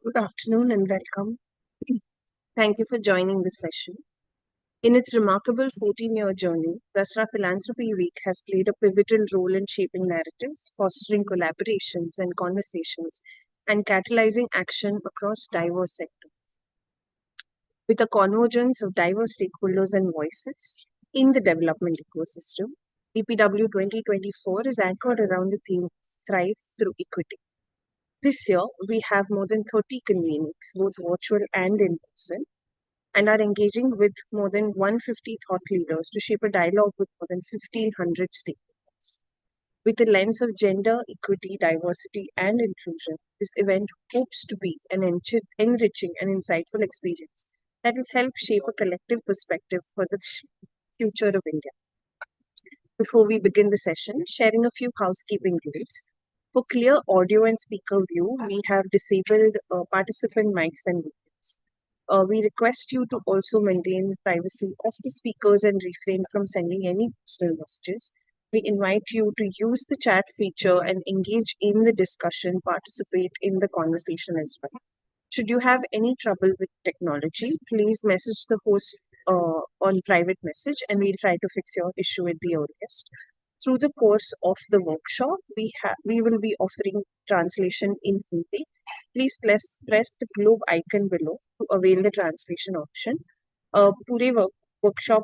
Good afternoon and welcome. Thank you for joining this session. In its remarkable 14-year journey, Dasra Philanthropy Week has played a pivotal role in shaping narratives, fostering collaborations and conversations, and catalyzing action across diverse sectors. With a convergence of diverse stakeholders and voices in the development ecosystem, DPW 2024 is anchored around the theme Thrive Through Equity. This year, we have more than 30 convenings, both virtual and in person, and are engaging with more than 150 thought leaders to shape a dialogue with more than 1,500 stakeholders. With a lens of gender, equity, diversity, and inclusion, this event hopes to be an enriching and insightful experience that will help shape a collective perspective for the future of India. Before we begin the session, sharing a few housekeeping rules. For clear audio and speaker view, we have disabled participant mics and videos. We request you to also maintain the privacy of the speakers and refrain from sending any personal messages. We invite you to use the chat feature and engage in the discussion, participate in the conversation as well. Should you have any trouble with technology, please message the host on private message and we'll try to fix your issue at the earliest. Through the course of the workshop, we will be offering translation in Hindi. Please press the globe icon below to avail the translation option. पूरे workshop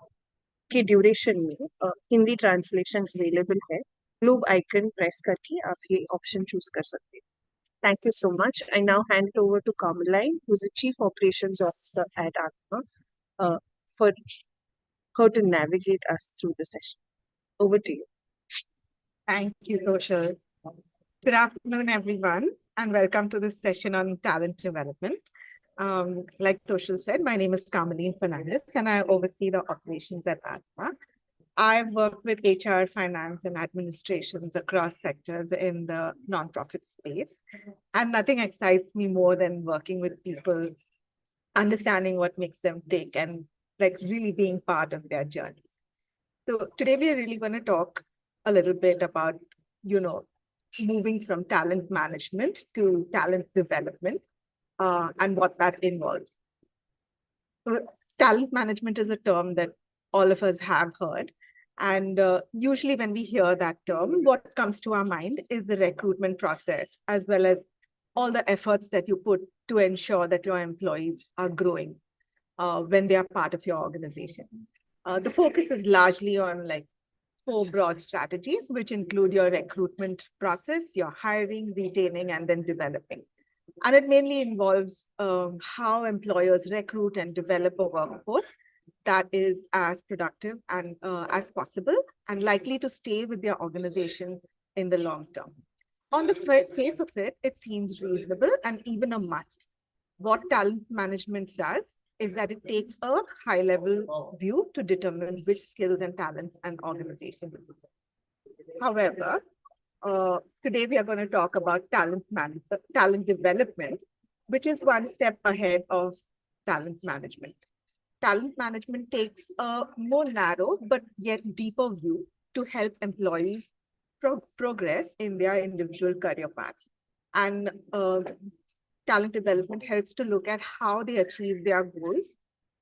के duration में Hindi translation available है. Globe icon press करके आप ये option choose कर सकते हैं. Thank you so much. I now hand it over to Kamaline, who's the Chief Operations Officer at ACMA, for her to navigate us through the session. Over to you. Thank you, Toshal. Good afternoon, everyone, and welcome to this session on talent development. Like Toshal said, my name is Kamaline Fernandez, and I oversee the operations at ACMA. I've worked with HR, finance, and administrations across sectors in the nonprofit space. And nothing excites me more than working with people, understanding what makes them tick, and like really being part of their journey. So today we are really going to talk a little bit about, moving from talent management to talent development and what that involves. So, talent management is a term that all of us have heard. And usually when we hear that term, what comes to our mind is the recruitment process, as well as all the efforts that you put to ensure that your employees are growing when they are part of your organization. The focus is largely on like 4 broad strategies, which include your recruitment process, your hiring, retaining, and then developing. And it mainly involves how employers recruit and develop a workforce that is as productive and as possible and likely to stay with their organization in the long term. On the face of it, it seems reasonable and even a must. What talent management does is that it takes a high-level view to determine which skills and talents an organization will use. However, today we are going to talk about talent development, which is one step ahead of talent management. Talent management takes a more narrow but yet deeper view to help employees progress in their individual career paths. And talent development helps to look at how they achieve their goals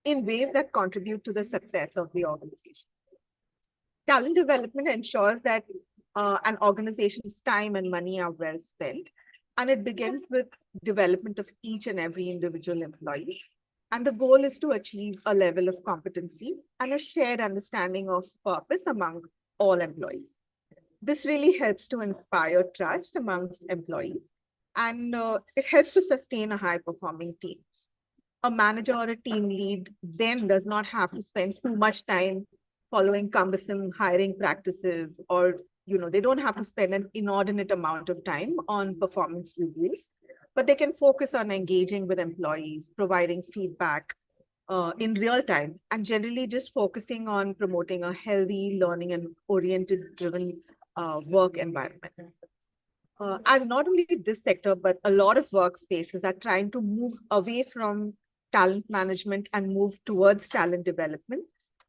in ways that contribute to the success of the organization. Talent development ensures that an organization's time and money are well spent, and it begins with development of each and every individual employee. And the goal is to achieve a level of competency and a shared understanding of purpose among all employees. This really helps to inspire trust amongst employees, and it helps to sustain a high-performing team. A manager or a team lead then does not have to spend too much time following cumbersome hiring practices, or they don't have to spend an inordinate amount of time on performance reviews, but they can focus on engaging with employees, providing feedback in real time, and generally just focusing on promoting a healthy, learning and oriented driven work environment. As not only this sector, but a lot of workspaces are trying to move away from talent management and move towards talent development.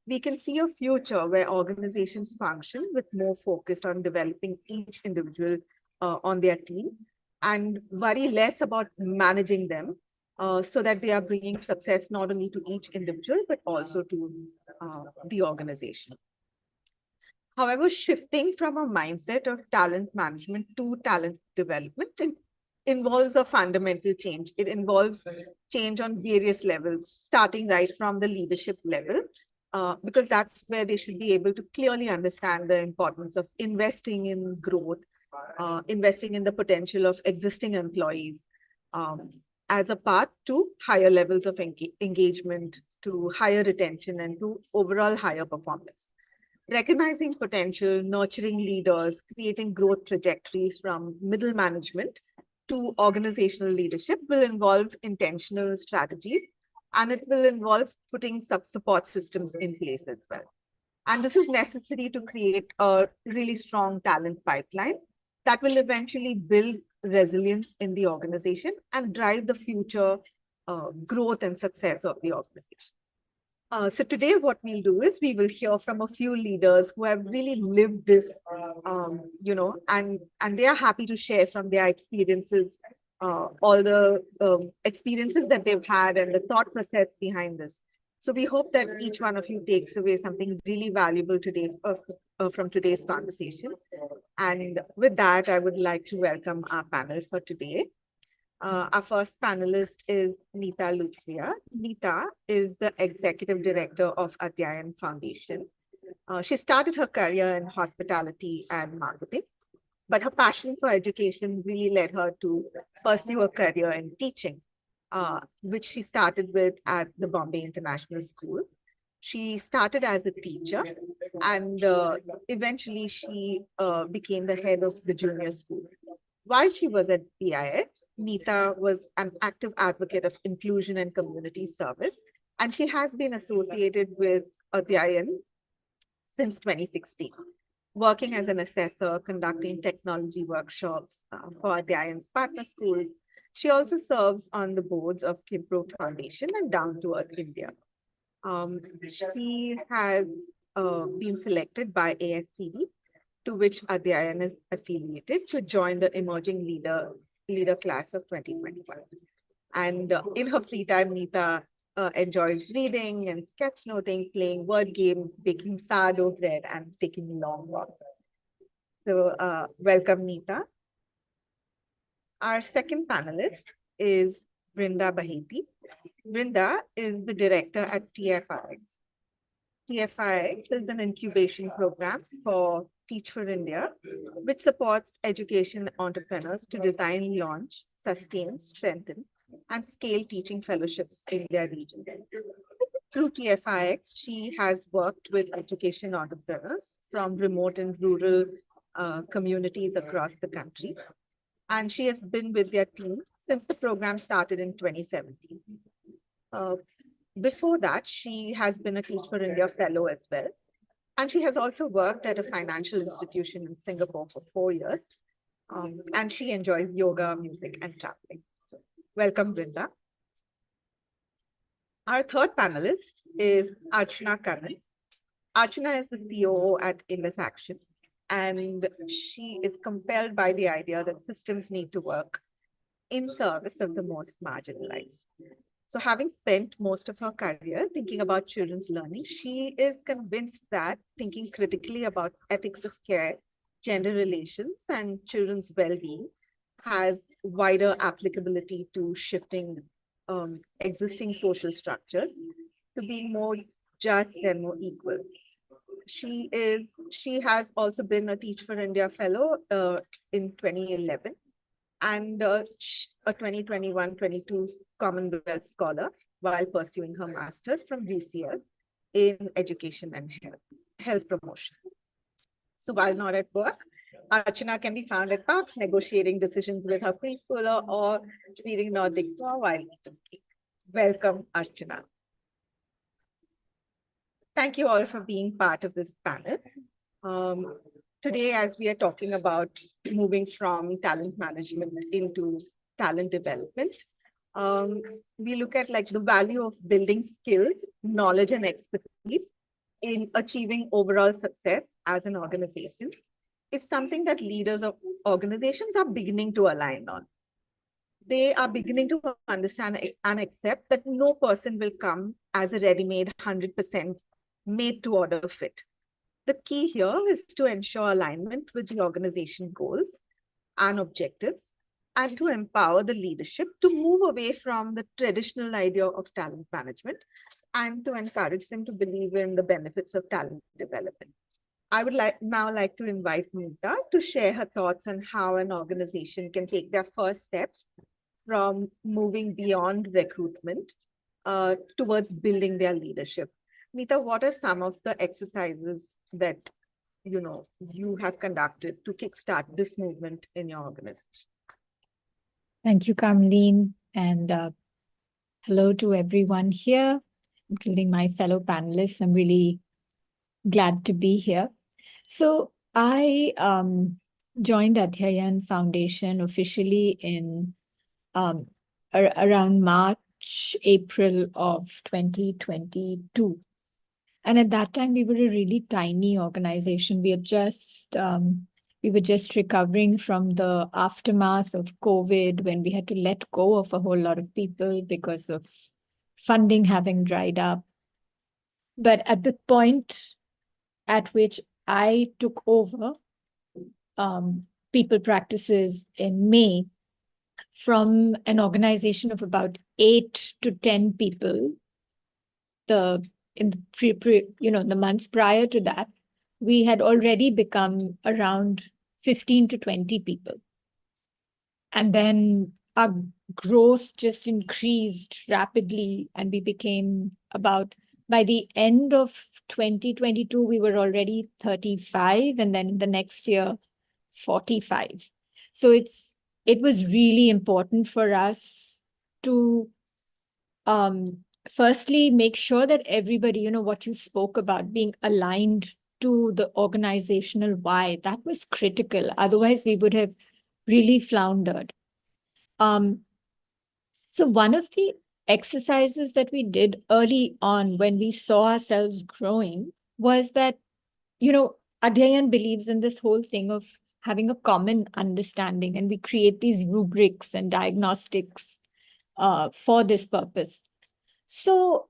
We can see a future where organizations function with more focus on developing each individual on their team, and worry less about managing them so that they are bringing success not only to each individual, but also to the organization. However, shifting from a mindset of talent management to talent development involves a fundamental change. It involves change on various levels, starting right from the leadership level, because that's where they should be able to clearly understand the importance of investing in growth, investing in the potential of existing employees um, as a path to higher levels of engagement, to higher retention, and to overall higher performance. Recognizing potential, nurturing leaders, creating growth trajectories from middle management to organizational leadership will involve intentional strategies, and it will involve putting support systems in place as well. And this is necessary to create a really strong talent pipeline that will eventually build resilience in the organization and drive the future growth and success of the organization. So today what we'll do is we will hear from a few leaders who have really lived this, and they are happy to share from their experiences, all the experiences that they've had and the thought process behind this. So we hope that each one of you takes away something really valuable today from today's conversation. And with that, I would like to welcome our panel for today. Our first panelist is Neeta Luthria. Neeta is the Executive Director of Adhyayan Foundation. She started her career in hospitality and marketing, but her passion for education really led her to pursue a career in teaching, which she started with at the Bombay International School. She started as a teacher and eventually she became the head of the junior school. While she was at BIS, Neeta was an active advocate of inclusion and community service, and she has been associated with Adhyayan since 2016, working as an assessor, conducting technology workshops for Adhyayan's partner schools. She also serves on the boards of Kimpro Foundation and Down to Earth India. She has been selected by ASCD, to which Adhyayan is affiliated, to join the Emerging Leader class of 2021. And in her free time, Neeta enjoys reading and sketchnoting, playing word games, baking sourdough bread, and taking long walks. So welcome, Neeta. Our second panelist is Brinda Baheti. Brinda is the director at TFIX. TFIX is an incubation program for Teach for India, which supports education entrepreneurs to design, launch, sustain, strengthen, and scale teaching fellowships in their region. Through TFIX, she has worked with education entrepreneurs from remote and rural communities across the country. And she has been with their team since the program started in 2017. Before that, she has been a Teach for India fellow as well. And she has also worked at a financial institution in Singapore for 4 years. And she enjoys yoga, music, and traveling. So, welcome, Brinda. Our third panelist is Archana Kannan. Archana is the COO at Indus Action, and she is compelled by the idea that systems need to work in service of the most marginalized. So having spent most of her career thinking about children's learning, she is convinced that thinking critically about ethics of care, gender relations, and children's well-being has wider applicability to shifting existing social structures to being more just and more equal. She has also been a Teach for India fellow in 2011 and a 2021-22 Commonwealth Scholar while pursuing her master's from GCL in education and health promotion. So while not at work, Archana can be found at parks negotiating decisions with her preschooler or reading Nordic while eating cake. Welcome, Archana. Thank you all for being part of this panel. Today, as we are talking about moving from talent management into talent development, we look at like the value of building skills, knowledge, and expertise in achieving overall success as an organization is something that leaders of organizations are beginning to align on. they are beginning to understand and accept that no person will come as a ready-made 100% made to order fit. The key here is to ensure alignment with the organization goals and objectives, and to empower the leadership to move away from the traditional idea of talent management and to encourage them to believe in the benefits of talent development. I would like to invite Meeta to share her thoughts on how an organization can take their first steps from moving beyond recruitment towards building their leadership. Meeta, what are some of the exercises that you have conducted to kickstart this movement in your organization? Thank you, Kamleen, and hello to everyone here, including my fellow panelists. I'm really glad to be here. So I joined Adhyayan Foundation officially in around March, April of 2022. And at that time, we were a really tiny organization. We were just recovering from the aftermath of COVID, when we had to let go of a whole lot of people because of funding having dried up. But at the point at which I took over People Practices in May, from an organization of about 8 to 10 people, in the months prior to that, we had already become around 15 to 20 people. And then our growth just increased rapidly, and we became by the end of 2022, we were already 35, and then the next year, 45. So it was really important for us to firstly make sure that everybody, what you spoke about, being aligned to the organizational why, that was critical. Otherwise, we would have really floundered. So one of the exercises that we did early on when we saw ourselves growing was that, Adhyayan believes in this whole thing of having a common understanding, and we create these rubrics and diagnostics for this purpose. So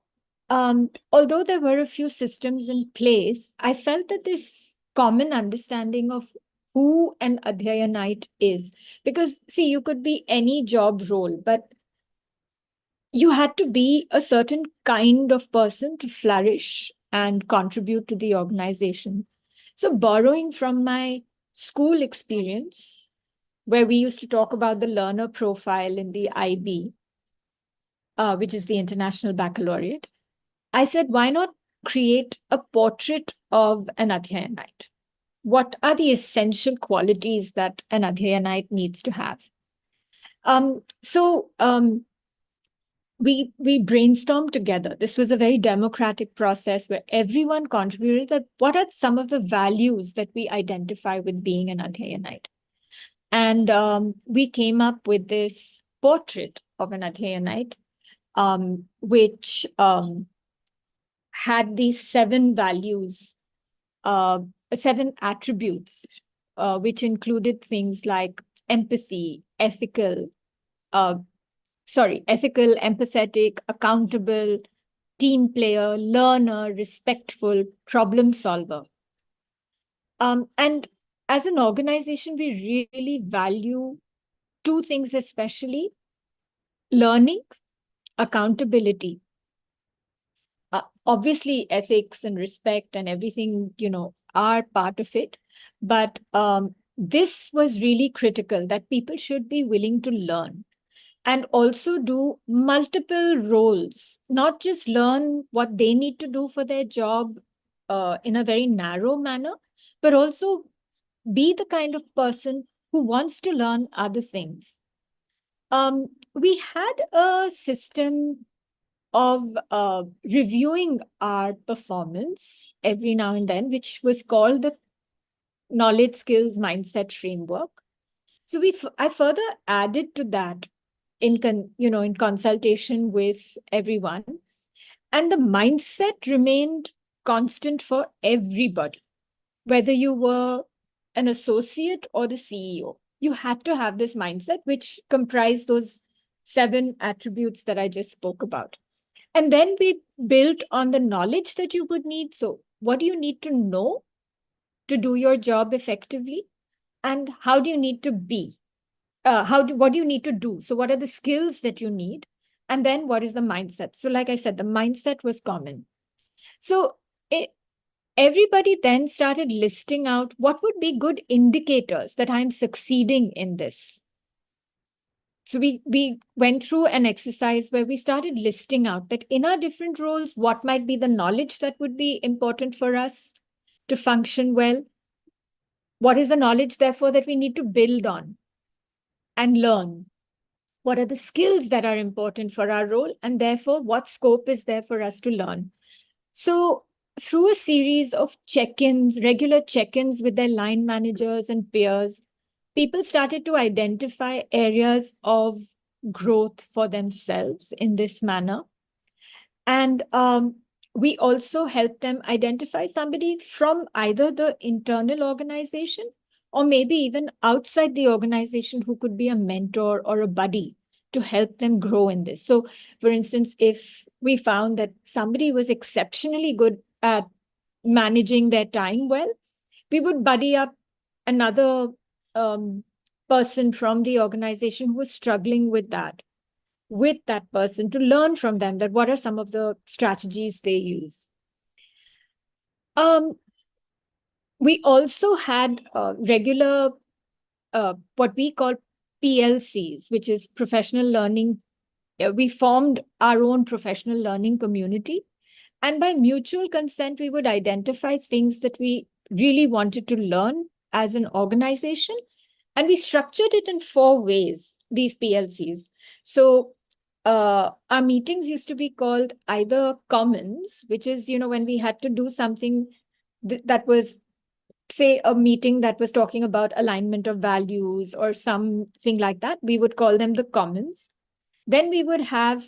although there were a few systems in place, I felt that this common understanding of who an Adhyayanite is, because see, you could be any job role, but you had to be a certain kind of person to flourish and contribute to the organization. So borrowing from my school experience, where we used to talk about the learner profile in the IB, which is the International Baccalaureate, I said, why not create a portrait of an Adhyayanite? What are the essential qualities that an Adhyayanite needs to have? We brainstormed together. This was a very democratic process where everyone contributed that what are some of the values that we identify with being an Adhyayanite. And we came up with this portrait of an Adhyayanite, which had these 7 values, 7 attributes, which included things like empathy, ethical, empathetic, accountable, team player, learner, respectful, problem solver. And as an organization, we really value 2 things especially: learning, accountability. Obviously, ethics and respect and everything, are part of it. But this was really critical, that people should be willing to learn and also do multiple roles, not just learn what they need to do for their job in a very narrow manner, but also be the kind of person who wants to learn other things. We had a system of reviewing our performance every now and then, which was called the Knowledge Skills Mindset Framework. So I further added to that in consultation with everyone, and the mindset remained constant for everybody, whether you were an associate or the CEO. You had to have this mindset, which comprised those 7 attributes that I just spoke about. And then we built on the knowledge that you would need. So what do you need to know to do your job effectively? And how do you need to be? What do you need to do? So what are the skills that you need? And then what is the mindset? So like I said, the mindset was common. So everybody then started listing out what would be good indicators that I'm succeeding in this. So we went through an exercise where we started listing out that in our different roles, what might be the knowledge that would be important for us to function well? What is the knowledge, therefore, that we need to build on and learn? What are the skills that are important for our role? And therefore, what scope is there for us to learn? So through a series of check-ins, regular check-ins with their line managers and peers, people started to identify areas of growth for themselves in this manner. And we also help them identify somebody from either the internal organization or maybe even outside the organization who could be a mentor or a buddy to help them grow in this. So, for instance, if we found that somebody was exceptionally good at managing their time well, we would buddy up another person from the organization who was struggling with that person to learn from them that what are some of the strategies they use. We also had regular what we call PLCs, which is professional learning. We formed our own professional learning community. And by mutual consent, we would identify things that we really wanted to learn as an organization. And we structured it in 4 ways, these PLCs. So our meetings used to be called either commons, which is, when we had to do something that was, say, a meeting that was talking about alignment of values or something like that, we would call them the commons. Then we would have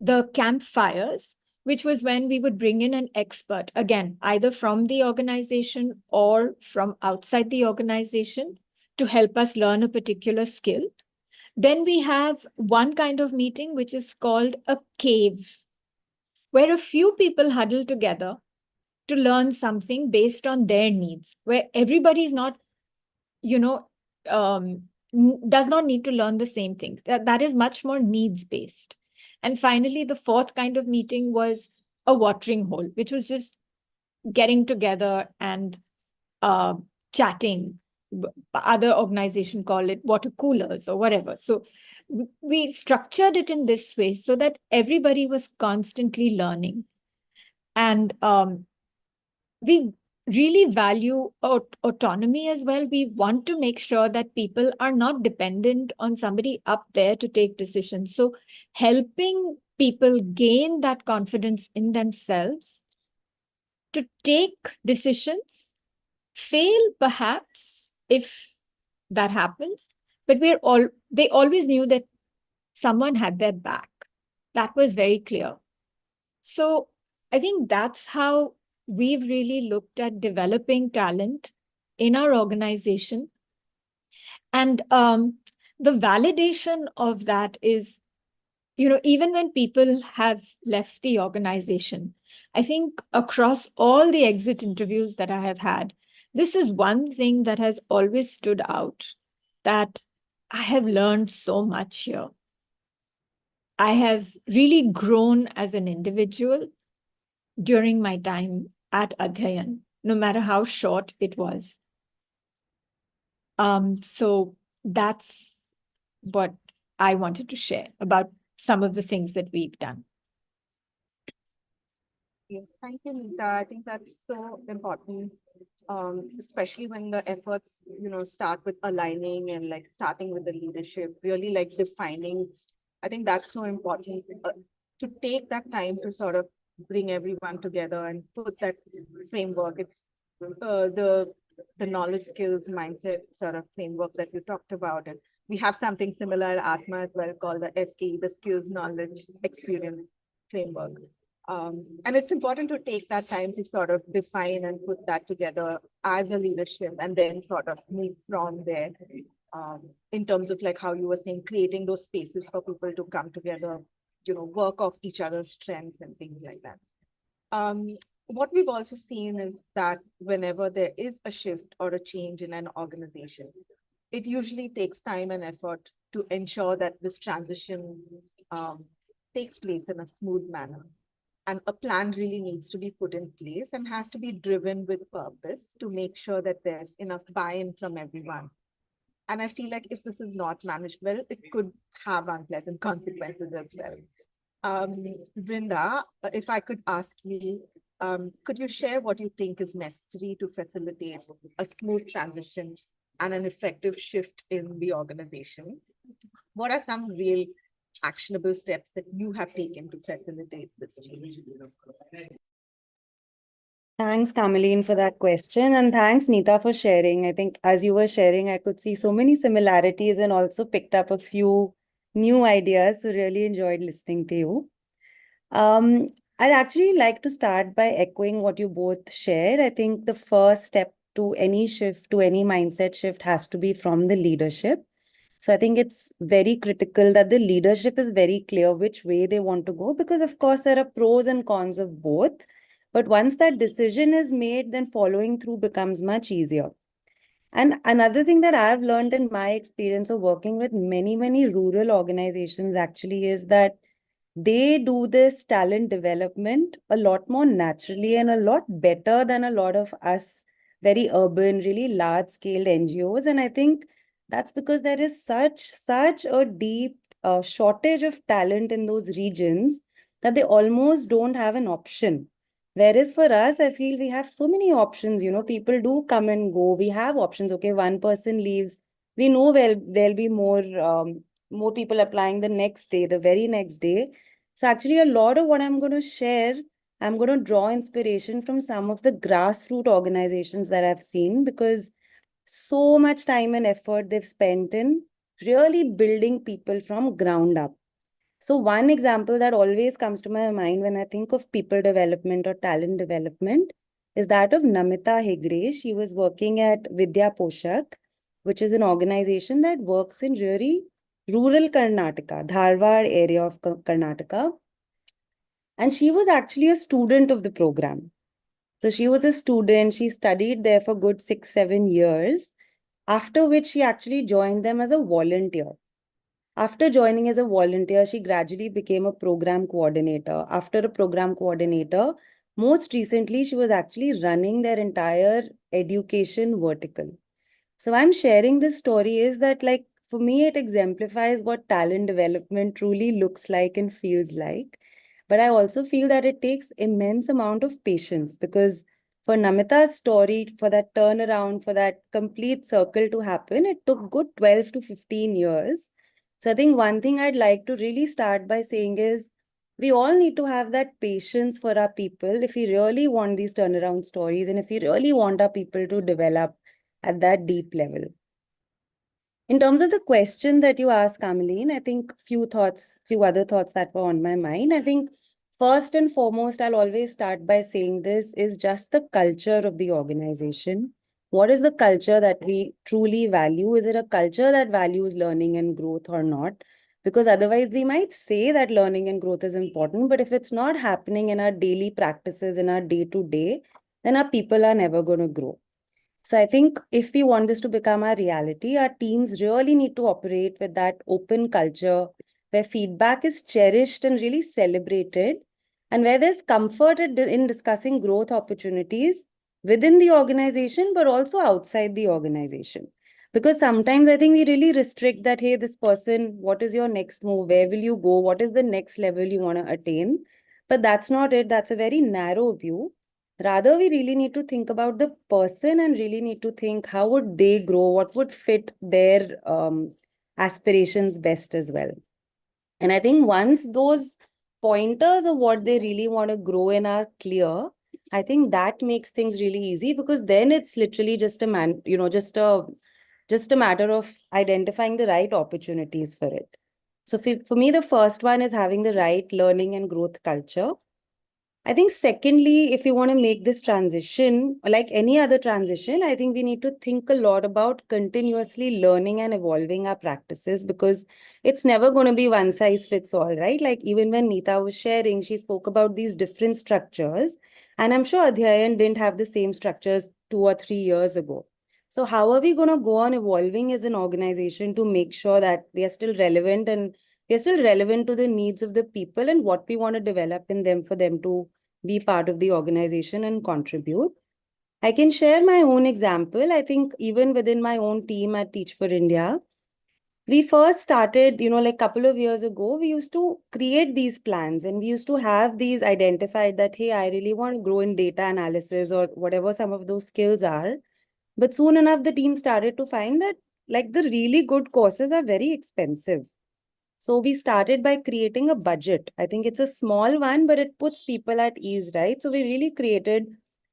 the campfires, which was when we would bring in an expert, again, either from the organization or from outside the organization to help us learn a particular skill. Then we have one kind of meeting, which is called a cave, where a few people huddle together to learn something based on their needs, where everybody is not, does not need to learn the same thing. That is much more needs-based. And finally, the 4th kind of meeting was a watering hole, which was just getting together and chatting. Other organizations call it water coolers or whatever. So we structured it in this way so that everybody was constantly learning. And we really value autonomy as well. We want to make sure that people are not dependent on somebody up there to take decisions. So helping people gain that confidence in themselves to take decisions, fail perhaps if that happens, but they always knew that someone had their back. That was very clear. So I think that's how we've really looked at developing talent in our organization. And the validation of that is, even when people have left the organization, I think across all the exit interviews that I have had, this is one thing that has always stood out, that I have learned so much here. I have really grown as an individual during my time at Adhyayan, no matter how short it was. So that's what I wanted to share about some of the things that we've done. Yeah, thank you, Nita. I think that's so important, especially when the efforts, start with aligning and like starting with the leadership, really like defining. I think that's so important to take that time to sort of bring everyone together and put that framework. It's the knowledge, skills, mindset sort of framework that you talked about. And we have something similar at Atma as well called the SKE, the skills, knowledge, experience framework. And it's important to take that time to sort of define and put that together as a leadership and then sort of move from there. in terms of like how you were saying, creating those spaces for people to come together, work off each other's strengths and things like that. What we've also seen is that whenever there is a shift or a change in an organization, it usually takes time and effort to ensure that this transition takes place in a smooth manner. And a plan really needs to be put in place and has to be driven with purpose to make sure that there's enough buy-in from everyone. And I feel like if this is not managed well, it could have unpleasant consequences as well. Brinda, if I could ask you, could you share what you think is necessary to facilitate a smooth transition and an effective shift in the organization? What are some real actionable steps that you have taken to facilitate this change? Thanks, Kamaleen, for that question. And thanks, Neeta, for sharing. I think as you were sharing, I could see so many similarities and also picked up a few new ideas. So really enjoyed listening to you. I'd actually like to start by echoing what you both shared. I think the first step to any shift, to any mindset shift, has to be from the leadership. So I think it's very critical that the leadership is very clear which way they want to go, because of course there are pros and cons of both. But once that decision is made, then following through becomes much easier. And another thing that I've learned in my experience of working with many, many rural organizations actually is that they do this talent development a lot more naturally and a lot better than a lot of us very urban, really large scale NGOs. And I think that's because there is such a deep shortage of talent in those regions that they almost don't have an option. Whereas for us, I feel we have so many options. People do come and go. We have options. Okay, one person leaves. We know there'll be more people applying the next day, the very next day. So actually, a lot of what I'm going to share, I'm going to draw inspiration from some of the grassroots organizations that I've seen, because so much time and effort they've spent in really building people from ground up. So one example that always comes to my mind when I think of people development or talent development is that of Namita Hegde. She was working at Vidya Poshak, which is an organization that works in really rural Karnataka, Dharwad area of Karnataka. And she was actually a student of the program. So she was a student, she studied there for good 6-7 years, after which she actually joined them as a volunteer. After joining as a volunteer, she gradually became a program coordinator. After a program coordinator, most recently, she was actually running their entire education vertical. So I'm sharing this story is that, like, for me, it exemplifies what talent development truly looks like and feels like. But I also feel that it takes immense amount of patience, because for Namita's story, for that turnaround, for that complete circle to happen, it took good 12 to 15 years. So I think one thing I'd like to really start by saying is we all need to have that patience for our people if we really want these turnaround stories and if we really want our people to develop at that deep level. In terms of the question that you asked, Kamaleen, I think few other thoughts that were on my mind. I think first and foremost, I'll always start by saying this is just the culture of the organization. What is the culture that we truly value? Is it a culture that values learning and growth or not? Because otherwise we might say that learning and growth is important, but if it's not happening in our daily practices, in our day-to-day, then our people are never going to grow. So I think if we want this to become our reality, our teams really need to operate with that open culture where feedback is cherished and really celebrated, and where there's comfort in discussing growth opportunities within the organization, but also outside the organization. Because sometimes I think we really restrict that, hey, this person, what is your next move? Where will you go? What is the next level you want to attain? But that's not it. That's a very narrow view. Rather, we really need to think about the person and really need to think how would they grow, what would fit their aspirations best as well. And I think once those pointers of what they really want to grow in are clear, I think that makes things really easy, because then it's literally just a matter of identifying the right opportunities for it. So for me, the first one is having the right learning and growth culture. I think secondly, if you want to make this transition, like any other transition, I think we need to think a lot about continuously learning and evolving our practices, because it's never going to be one size fits all, right? Like even when Neeta was sharing, she spoke about these different structures, and I'm sure Adhyayan didn't have the same structures 2 or 3 years ago. So how are we going to go on evolving as an organization to make sure that we are still relevant, and we are still relevant to the needs of the people and what we want to develop in them for them to be part of the organization and contribute? I can share my own example. I think even within my own team at Teach for India, we first started, like a couple of years ago, we used to create these plans and we used to have these identified that, hey, I really want to grow in data analysis or whatever some of those skills are. But soon enough, the team started to find that like the really good courses are very expensive. So we started by creating a budget. I think it's a small one, but it puts people at ease, right? So we really created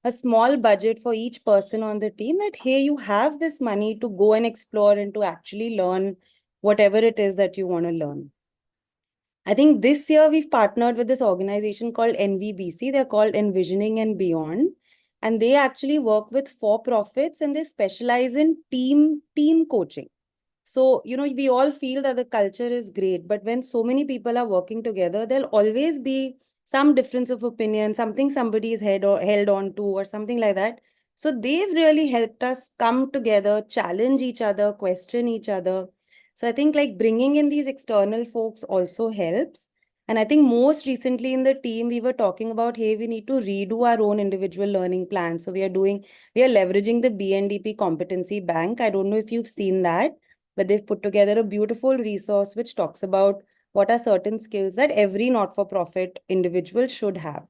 a small budget for each person on the team that, hey, you have this money to go and explore and to actually learn whatever it is that you want to learn. I think this year we've partnered with this organization called NVBC. They're called Envisioning and Beyond. And they actually work with for-profits and they specialize in team coaching. So, we all feel that the culture is great, but when so many people are working together, there'll always be some difference of opinion, something somebody is held on to, or something like that. So they've really helped us come together, challenge each other, question each other. So I think like bringing in these external folks also helps. And I think most recently in the team, we were talking about, hey, we need to redo our own individual learning plan. So we are leveraging the BNDP Competency Bank. I don't know if you've seen that, but they've put together a beautiful resource which talks about what are certain skills that every not-for-profit individual should have.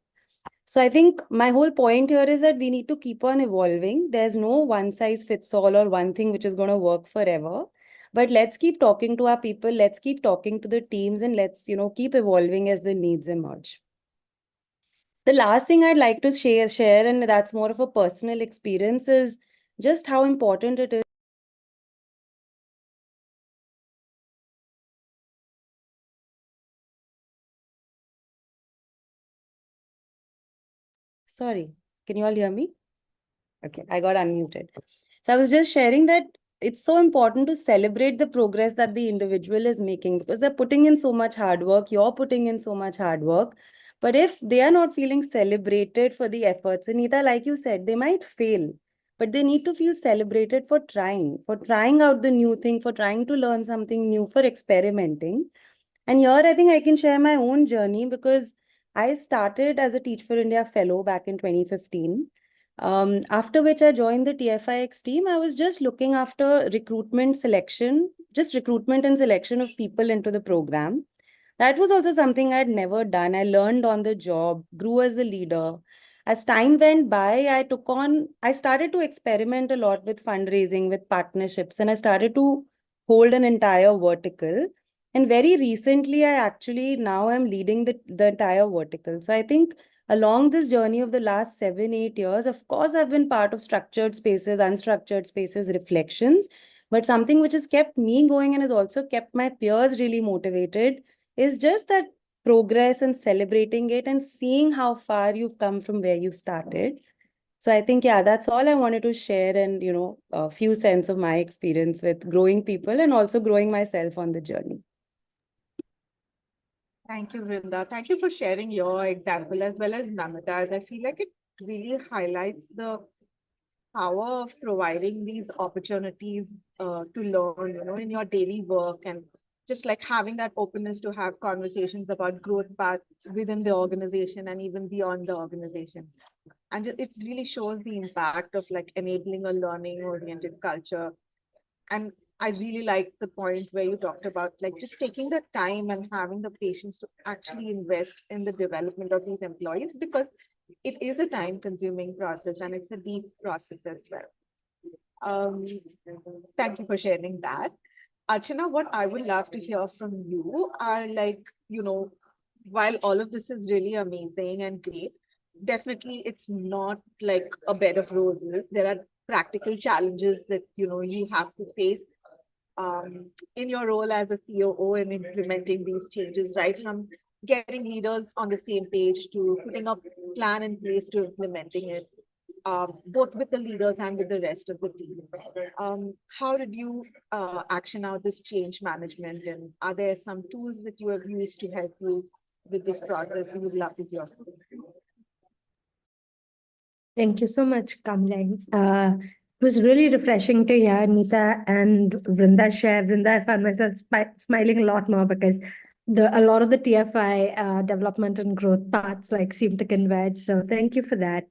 So I think my whole point here is that we need to keep on evolving. There's no one size fits all or one thing which is going to work forever. But let's keep talking to our people, let's keep talking to the teams, and let's, keep evolving as the needs emerge. The last thing I'd like to share, and that's more of a personal experience, is just how important it is. Sorry, can you all hear me? Okay, I got unmuted. So I was just sharing that it's so important to celebrate the progress that the individual is making, because they're putting in so much hard work, you're putting in so much hard work. But if they are not feeling celebrated for the efforts, Anita, like you said, they might fail, but they need to feel celebrated for trying out the new thing, for trying to learn something new, for experimenting. And here I think I can share my own journey, because I started as a Teach for India fellow back in 2015. After which I joined the TFIX team. I was just looking after recruitment and selection of people into the program. That was also something I'd never done. I learned on the job, grew as a leader. As time went by, I started to experiment a lot with fundraising, with partnerships, and I started to hold an entire vertical. And very recently, now I'm leading the entire vertical. So I think along this journey of the last 7-8 years, of course, I've been part of structured spaces, unstructured spaces, reflections. But something which has kept me going and has also kept my peers really motivated is just that progress and celebrating it and seeing how far you've come from where you started. So I think, yeah, that's all I wanted to share, and, a few cents of my experience with growing people and also growing myself on the journey. Thank you, Vrinda. Thank you for sharing your example as well as Namita's. I feel like it really highlights the power of providing these opportunities to learn, in your daily work, and just like having that openness to have conversations about growth path within the organization and even beyond the organization. And it really shows the impact of like enabling a learning oriented culture. And I really like the point where you talked about like just taking the time and having the patience to actually invest in the development of these employees, because it is a time consuming process and it's a deep process as well. Thank you for sharing that. Archana, what I would love to hear from you are like, while all of this is really amazing and great, definitely it's not like a bed of roses. There are practical challenges that, you have to face in your role as a COO and implementing these changes, right from getting leaders on the same page to putting a plan in place to implementing it, both with the leaders and with the rest of the team. How did you action out this change management, and are there some tools that you have used to help you with this process? We would love to hear. Thank you so much, Kamlein. It was really refreshing to hear Nita and Vrinda share. Vrinda, I found myself smiling a lot more because a lot of the TFI development and growth paths like seem to converge. So thank you for that.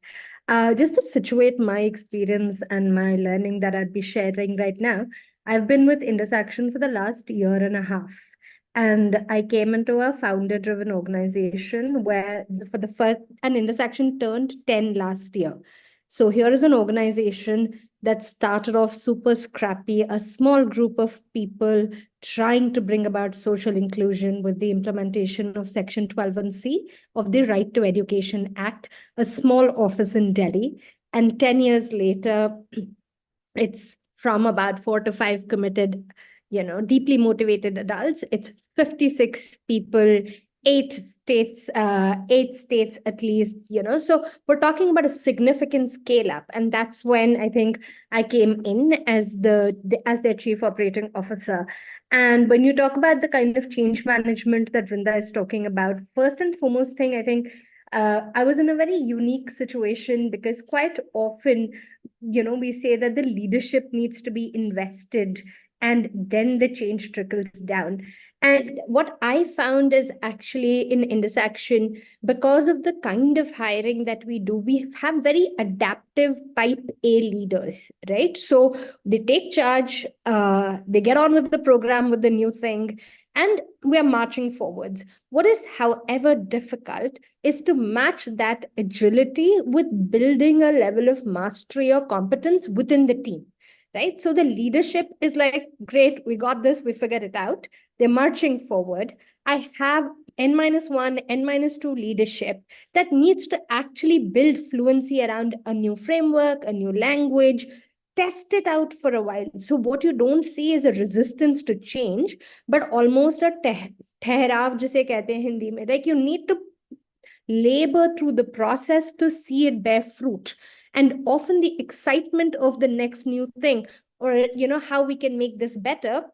Just to situate my experience and my learning that I'd be sharing right now, I've been with Intersaction for the last year and a half. And I came into a founder-driven organization where for the first, an Intersaction turned 10 last year. So here is an organization that started off super scrappy, a small group of people trying to bring about social inclusion with the implementation of Section 12(1)(c) of the Right to Education Act, a small office in Delhi. And 10 years later, it's from about 4 to 5 committed, deeply motivated adults. It's 56 people, 8 states at least, so we're talking about a significant scale up. And that's when I think I came in as their chief operating officer. And when you talk about the kind of change management that Vrinda is talking about, first and foremost thing, I think I was in a very unique situation because quite often, we say that the leadership needs to be invested and then the change trickles down. And what I found is actually in Intersaction, because of the kind of hiring that we do, we have very adaptive type A leaders, right? So they take charge, they get on with the program, with the new thing, and we are marching forwards. What is, however, difficult is to match that agility with building a level of mastery or competence within the team. Right? So the leadership is like, great, we got this, we figured it out. They're marching forward. I have N-1, N-2 leadership that needs to actually build fluency around a new framework, a new language, test it out for a while. So what you don't see is a resistance to change, but almost a ठहराव जिसे कहते हैं हिंदी में. Like you need to labor through the process to see it bear fruit. And often the excitement of the next new thing, or how we can make this better,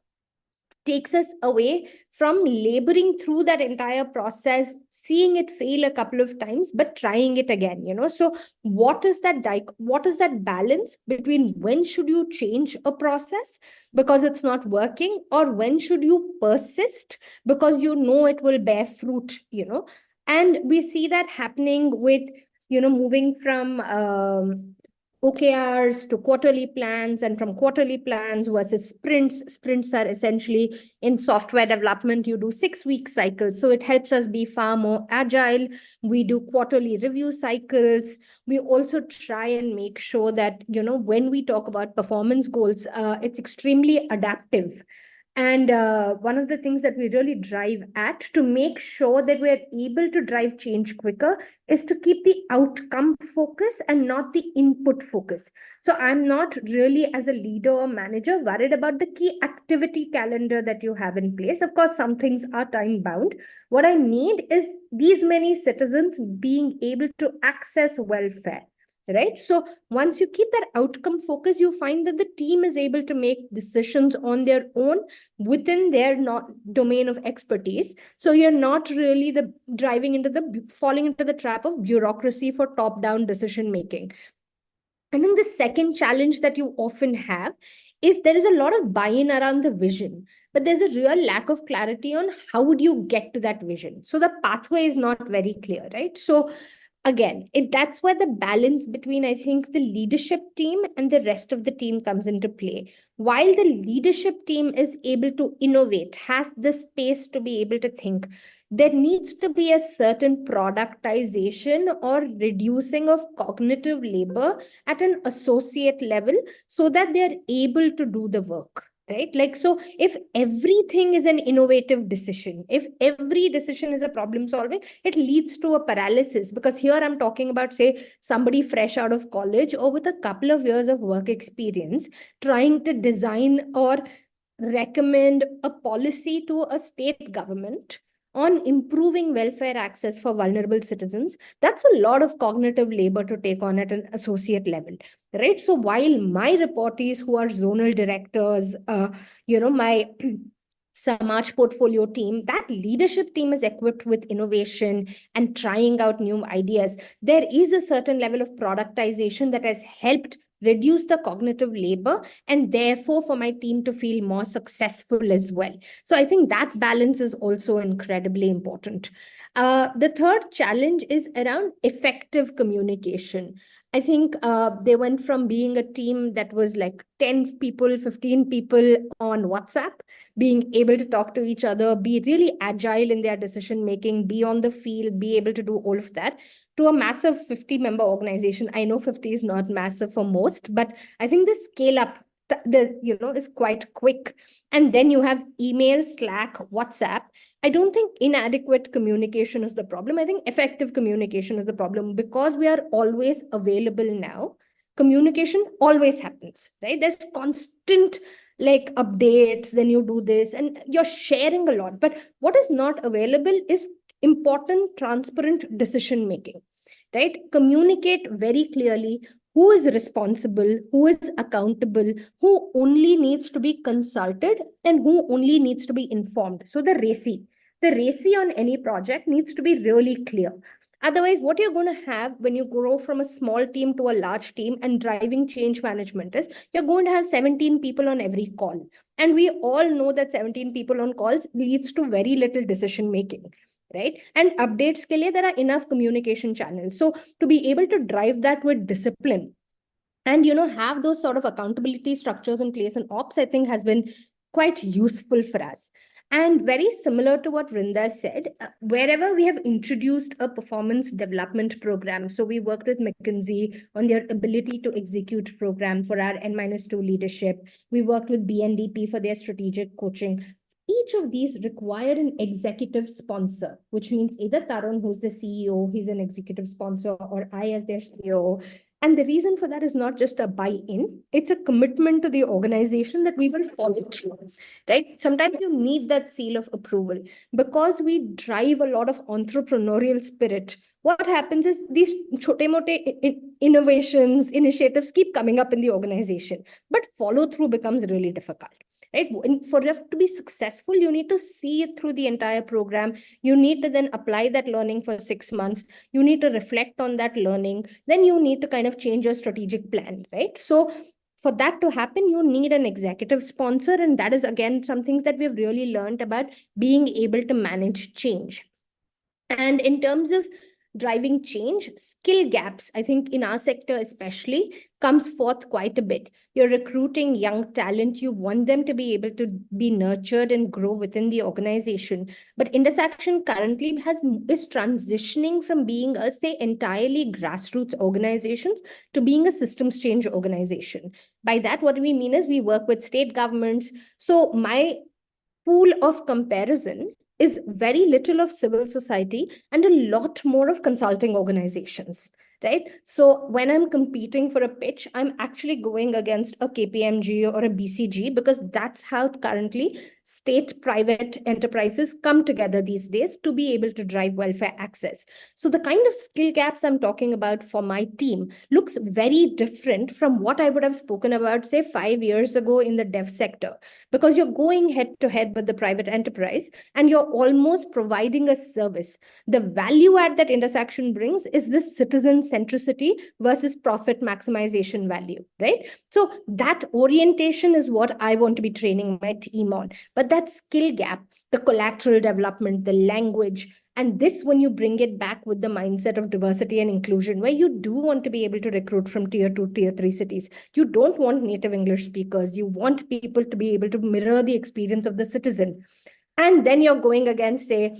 takes us away from laboring through that entire process, seeing it fail a couple of times, but trying it again. So what is that balance between when should you change a process because it's not working, or when should you persist because it will bear fruit, And we see that happening with, moving from OKRs to quarterly plans, and from quarterly plans versus sprints. Sprints are essentially in software development, you do 6-week cycles. So it helps us be far more agile. We do quarterly review cycles. We also try and make sure that, when we talk about performance goals, it's extremely adaptive. And one of the things that we really drive at to make sure that we're able to drive change quicker is to keep the outcome focus and not the input focus. So I'm not really, as a leader or manager, worried about the key activity calendar that you have in place. Of course, some things are time bound. What I need is these many citizens being able to access welfare. Right? So once you keep that outcome focus, you find that the team is able to make decisions on their own within their domain of expertise. So you're not really falling into the trap of bureaucracy for top-down decision making. I think the second challenge that you often have is there is a lot of buy-in around the vision, but there's a real lack of clarity on how would you get to that vision. So the pathway is not very clear, right? So again, that's where the balance between, I think, the leadership team and the rest of the team comes into play. While the leadership team is able to innovate, has the space to be able to think, there needs to be a certain productization or reducing of cognitive labor at an associate level so that they're able to do the work. Right? Like, so if everything is an innovative decision, if every decision is a problem solving, it leads to a paralysis, because here I'm talking about, say, somebody fresh out of college or with a couple of years of work experience trying to design or recommend a policy to a state government on improving welfare access for vulnerable citizens, that's a lot of cognitive labor to take on at an associate level, right? So while my reportees who are zonal directors, my Samaj portfolio team, that leadership team is equipped with innovation and trying out new ideas. There is a certain level of productization that has helped reduce the cognitive labor and therefore for my team to feel more successful as well. So I think that balance is also incredibly important. The third challenge is around effective communication. I think they went from being a team that was like 10 people, 15 people on WhatsApp, being able to talk to each other, be really agile in their decision making, be on the field, be able to do all of that, to a massive 50-member organization. I know 50 is not massive for most, but I think the scale up is quite quick. And then you have email, Slack, WhatsApp. I don't think inadequate communication is the problem. I think effective communication is the problem, because we are always available now. Communication always happens, right? There's constant like updates, then you do this and you're sharing a lot. But what is not available is important, transparent decision making, right? Communicate very clearly who is responsible, who is accountable, who only needs to be consulted, and who only needs to be informed. So the RACI on any project needs to be really clear. Otherwise, what you're going to have when you grow from a small team to a large team and driving change management is you're going to have 17 people on every call. And we all know that 17 people on calls leads to very little decision making, right? And updates ke liye, there are enough communication channels. So to be able to drive that with discipline and, have those sort of accountability structures in place and ops, I think has been quite useful for us. And very similar to what Vrinda said, wherever we have introduced a performance development program, so we worked with McKinsey on their ability to execute program for our N-2 leadership. We worked with BNDP for their strategic coaching. Each of these required an executive sponsor, which means either Tarun, who's the CEO, he's an executive sponsor, or I as their CEO. And the reason for that is not just a buy-in, it's a commitment to the organization that we will follow through, right? Sometimes you need that seal of approval because we drive a lot of entrepreneurial spirit. What happens is these chote-mote innovations, initiatives keep coming up in the organization, but follow through becomes really difficult. Right? And for us to be successful, you need to see it through the entire program. You need to then apply that learning for 6 months. You need to reflect on that learning. Then you need to kind of change your strategic plan, right? So for that to happen, you need an executive sponsor. And that is, again, some things that we've really learned about being able to manage change. And in terms of driving change, skill gaps, I think in our sector especially, comes forth quite a bit. You're recruiting young talent, you want them to be able to be nurtured and grow within the organization. But Intersaction currently is transitioning from being a, say, entirely grassroots organization to being a systems change organization. By that, what we mean is we work with state governments. So my pool of comparison is very little of civil society and a lot more of consulting organizations, right? So when I'm competing for a pitch, I'm actually going against a KPMG or a BCG because that's how currently state private enterprises come together these days to be able to drive welfare access. So the kind of skill gaps I'm talking about for my team looks very different from what I would have spoken about, say, 5 years ago in the dev sector, because you're going head to head with the private enterprise and you're almost providing a service. The value add that Intersaction brings is this citizen centricity versus profit maximization value, right? So that orientation is what I want to be training my team on. But that skill gap, the collateral development, the language, and this, when you bring it back with the mindset of diversity and inclusion, where you do want to be able to recruit from tier 2, tier 3 cities, you don't want native English speakers. You want people to be able to mirror the experience of the citizen. And then you're going against, say,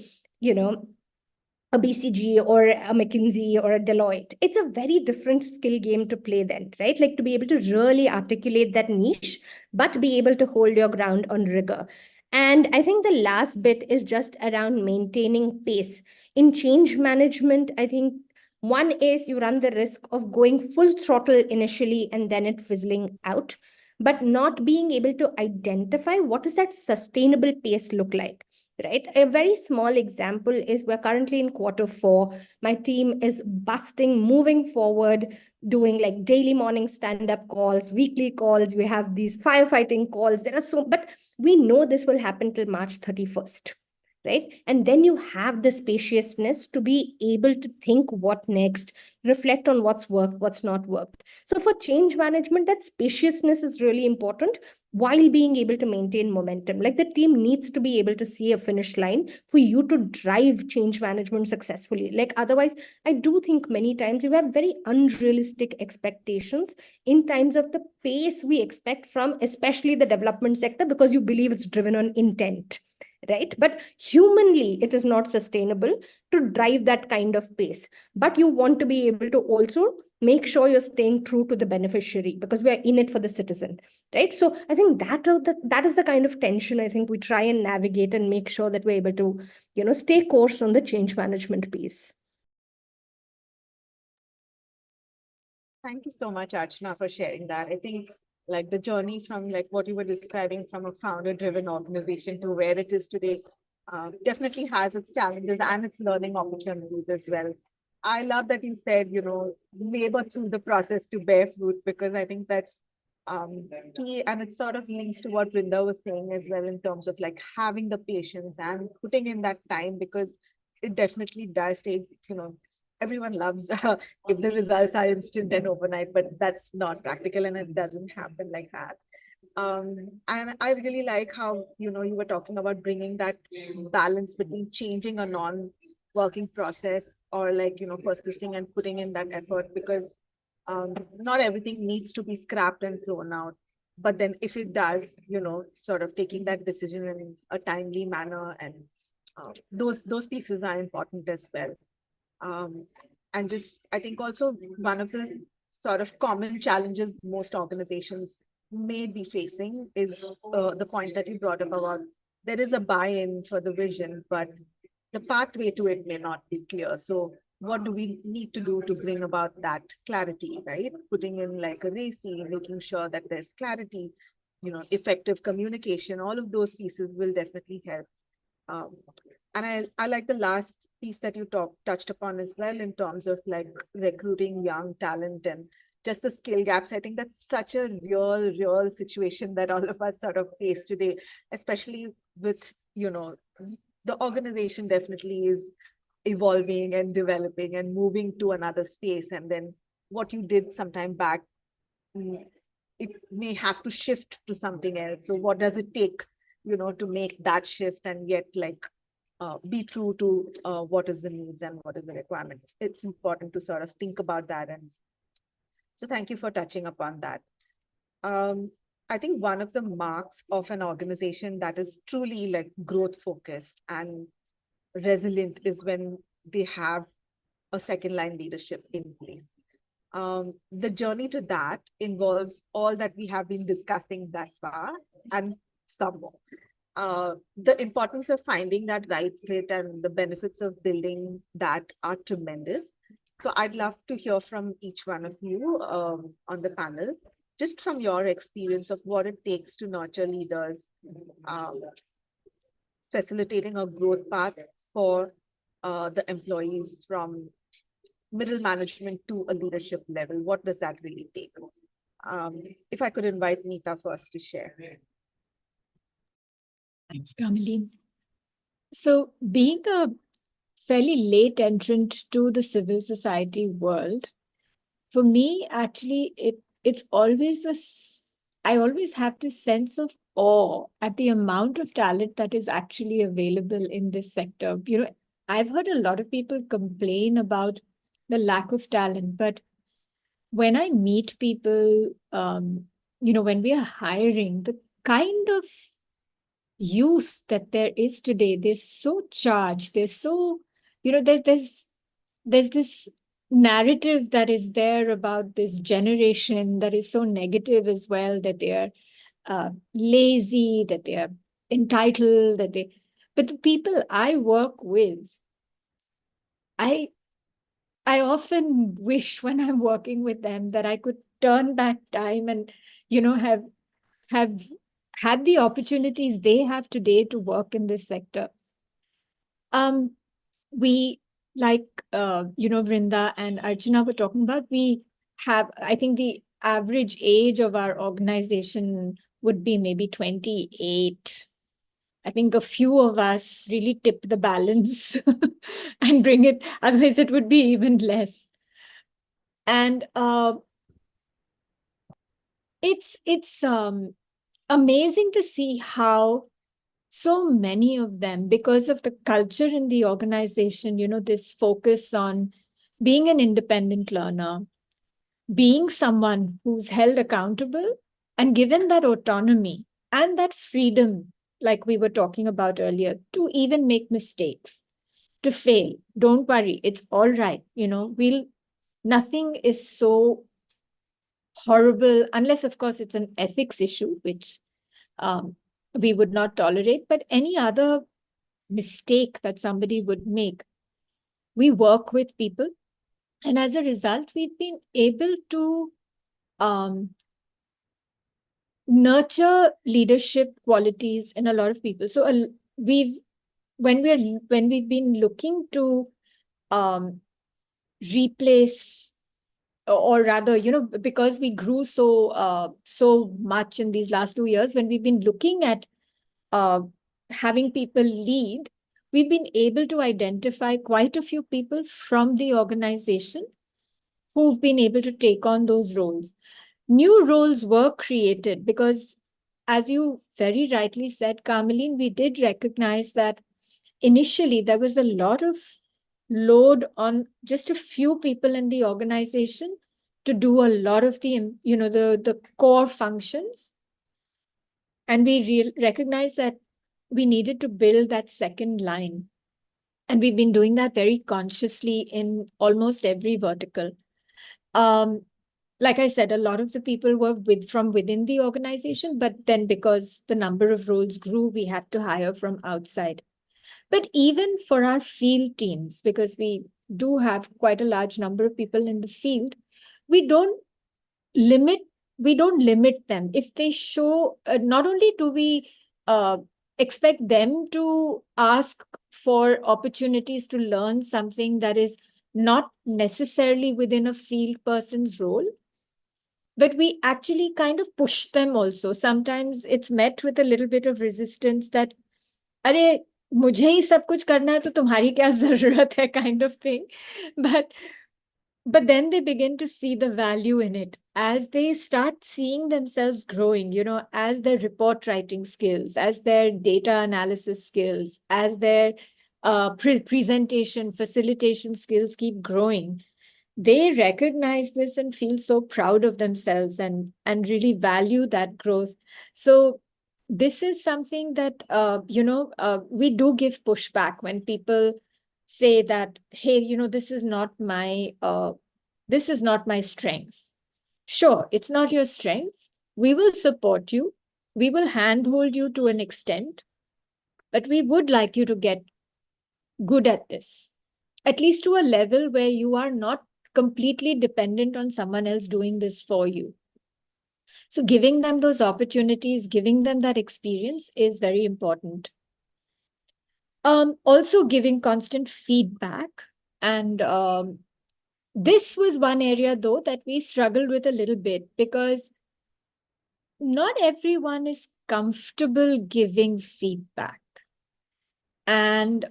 a BCG or a McKinsey or a Deloitte. It's a very different skill game to play then, right? Like to be able to really articulate that niche, but be able to hold your ground on rigor. And I think the last bit is just around maintaining pace. In change management, I think one is you run the risk of going full throttle initially and then it fizzling out. but not being able to identify what does that sustainable pace look like, right? A very small example is we're currently in Q4. My team is busting, moving forward, doing like daily morning stand-up calls, weekly calls. We have these firefighting calls. There are so, but we know this will happen till March 31st. Right. And then you have the spaciousness to be able to think what next, reflect on what's worked, what's not worked. So for change management, that spaciousness is really important while being able to maintain momentum. Like the team needs to be able to see a finish line for you to drive change management successfully. Like otherwise, I do think many times you have very unrealistic expectations in terms of the pace we expect from especially the development sector, because you believe it's driven on intent, right? But humanly, it is not sustainable to drive that kind of pace. But you want to be able to also make sure you're staying true to the beneficiary, because we are in it for the citizen, right? So I think that is the kind of tension I think we try and navigate and make sure that we're able to, stay course on the change management piece. Thank you so much, Archana, for sharing that. I think like the journey from like what you were describing from a founder-driven organization to where it is today definitely has its challenges and its learning opportunities as well. I love that you said, labor through the process to bear fruit, because I think that's key, and it sort of links to what Vrinda was saying as well in terms of like having the patience and putting in that time, because it definitely does take, everyone loves if the results are instant and overnight, but that's not practical and it doesn't happen like that. And I really like how, you were talking about bringing that balance between changing a non-working process or like, persisting and putting in that effort, because not everything needs to be scrapped and thrown out. But then if it does, sort of taking that decision in a timely manner, and those pieces are important as well. And just, I think also one of the sort of common challenges most organizations may be facing is the point that you brought up about there is a buy-in for the vision, but the pathway to it may not be clear. So what do we need to do to bring about that clarity, right? Putting in like a RACI, making sure that there's clarity, effective communication, all of those pieces will definitely help. And I like the last piece that you touched upon as well in terms of like recruiting young talent and just the skill gaps. I think that's such a real situation that all of us sort of face today, especially with, the organization definitely is evolving and developing and moving to another space. And then what you did sometime back, it may have to shift to something else. So what does it take, to make that shift and yet like be true to what is the needs and what is the requirements? It's important to sort of think about that. And so thank you for touching upon that. I think one of the marks of an organization that is truly like growth focused and resilient is when they have a second line leadership in place. The journey to that involves all that we have been discussing thus far and some more. The importance of finding that right fit and the benefits of building that are tremendous. So I'd love to hear from each one of you on the panel, just from your experience of what it takes to nurture leaders, facilitating a growth path for the employees from middle management to a leadership level. What does that really take? If I could invite Neeta first to share. Thanks, Kamali. So being a fairly late entrant to the civil society world, for me, actually, it's always I always have this sense of awe at the amount of talent that is actually available in this sector. I've heard a lot of people complain about the lack of talent, but when I meet people, when we are hiring, the kind of youth that there is today, they're so charged, they're so, there's this narrative that is there about this generation that is so negative as well, that they are lazy, that they are entitled, but the people I work with, I often wish when I'm working with them that I could turn back time and, have have had the opportunities they have today to work in this sector. We, like, Vrinda and Archana were talking about, we have, I think the average age of our organization would be maybe 28. I think a few of us really tip the balance and bring it, otherwise it would be even less. And it's amazing to see how so many of them, because of the culture in the organization, this focus on being an independent learner, being someone who's held accountable and given that autonomy and that freedom, like we were talking about earlier, to even make mistakes, to fail. Don't worry, it's all right. Nothing is so horrible, unless, of course, it's an ethics issue, which we would not tolerate. But any other mistake that somebody would make, we work with people. And as a result, we've been able to nurture leadership qualities in a lot of people. So when we've been looking to replace, or rather, because we grew so much in these last 2 years, when we've been looking at having people lead, we've been able to identify quite a few people from the organization who've been able to take on those roles. New roles were created because, as you very rightly said, Carmeline, we did recognize that initially there was a lot of load on just a few people in the organization to do a lot of the core functions. And we recognize that we needed to build that second line. And we've been doing that very consciously in almost every vertical. Like I said, a lot of the people were from within the organization, but then because the number of roles grew, we had to hire from outside. But even for our field teams, because we do have quite a large number of people in the field, we don't limit them. If they show, not only do we expect them to ask for opportunities to learn something that is not necessarily within a field person's role, but we actually kind of push them also. Sometimes it's met with a little bit of resistance that, अरे मुझे ही सब कुछ करना है तो तुम्हारी क्या जरूरत है, kind of thing. But then they begin to see the value in it as they start seeing themselves growing, as their report writing skills, as their data analysis skills, as their presentation, facilitation skills keep growing. They recognize this and feel so proud of themselves and really value that growth. So this is something that, we do give pushback when people say that, hey, this is not my strength. Sure, it's not your strength. We will support you. We will handhold you to an extent, but we would like you to get good at this, at least to a level where you are not completely dependent on someone else doing this for you. So giving them those opportunities, giving them that experience is very important. Also giving constant feedback. And this was one area, though, that we struggled with a little bit, because not everyone is comfortable giving feedback. And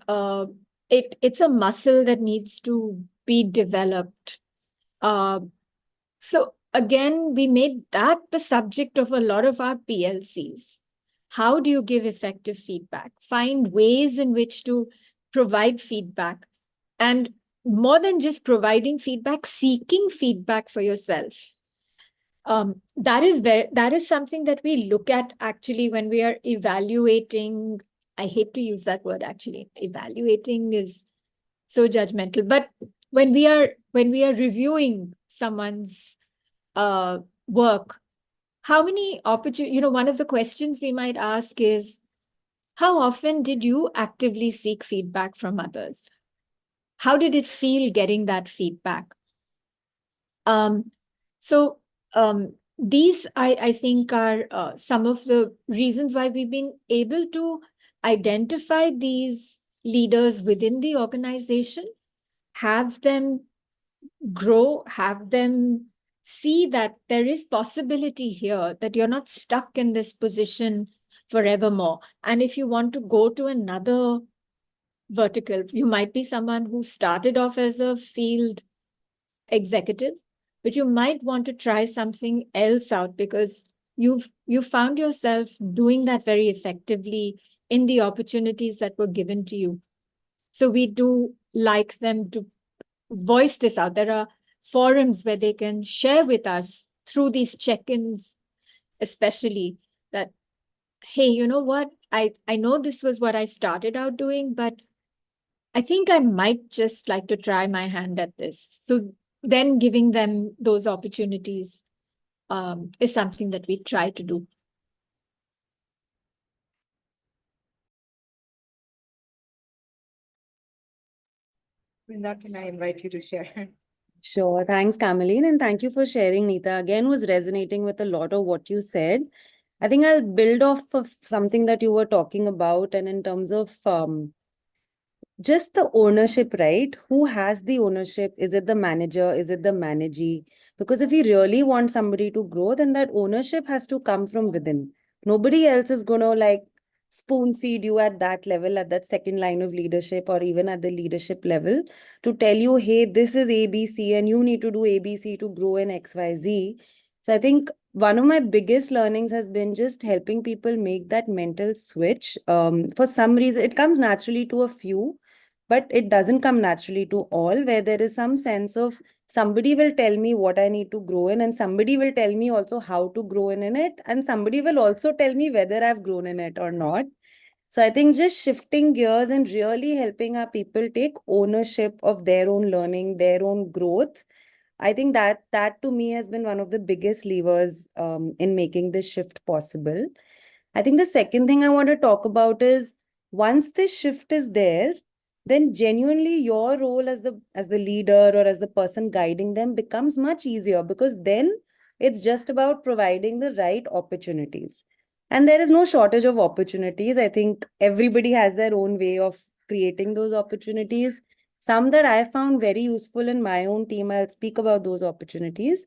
it's a muscle that needs to be developed. So again, we made that the subject of a lot of our PLCs. How do you give effective feedback? Find ways in which to provide feedback. And more than just providing feedback, seeking feedback for yourself. That is something that we look at actually when we are evaluating. I hate to use that word, actually. Evaluating is so judgmental. But when we are reviewing someone's work, how many opportunities, one of the questions we might ask is, how often did you actively seek feedback from others? How did it feel getting that feedback? these, I think, are some of the reasons why we've been able to identify these leaders within the organization, have them grow, have them see that there is possibility here, that you're not stuck in this position forevermore. And if you want to go to another vertical, you might be someone who started off as a field executive, but you might want to try something else out because you found yourself doing that very effectively in the opportunities that were given to you. So we do like them to voice this out. There are forums where they can share with us through these check-ins, especially that, hey, you know what? I know this was what I started out doing, but I think I might just like to try my hand at this. So then giving them those opportunities is something that we try to do. Vrinda, can I invite you to share? Sure. Thanks, Kamalin. And thank you for sharing, Neeta. Again, was resonating with a lot of what you said. I think I'll build off of something that you were talking about. And in terms of just the ownership, right? Who has the ownership? Is it the manager? Is it the managee? Because if we really want somebody to grow, then that ownership has to come from within. Nobody else is going to like spoon feed you at that level, at that second line of leadership, or even at the leadership level to tell you, hey, this is ABC and you need to do ABC to grow in XYZ. So I think one of my biggest learnings has been just helping people make that mental switch. For some reason, it comes naturally to a few, but it doesn't come naturally to all, where there is some sense of somebody will tell me what I need to grow in, and somebody will tell me also how to grow in it, and somebody will also tell me whether I've grown in it or not. So I think just shifting gears and really helping our people take ownership of their own learning, their own growth. I think that to me has been one of the biggest levers in making this shift possible. I think the second thing I want to talk about is once this shift is there, then genuinely your role as the leader or as the person guiding them becomes much easier, because then it's just about providing the right opportunities. And there is no shortage of opportunities. I think everybody has their own way of creating those opportunities. Some that I found very useful in my own team, I'll speak about those opportunities.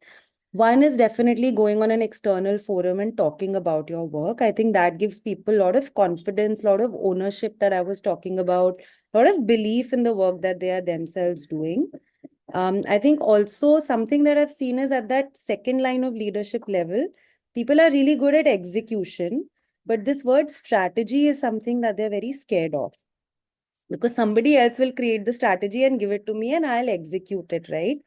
One is definitely going on an external forum and talking about your work. I think that gives people a lot of confidence, a lot of ownership that I was talking about, a lot of belief in the work that they are themselves doing. I think also something that I've seen is at that second line of leadership level, people are really good at execution, but this word strategy is something that they're very scared of, because somebody else will create the strategy and give it to me and I'll execute it, right?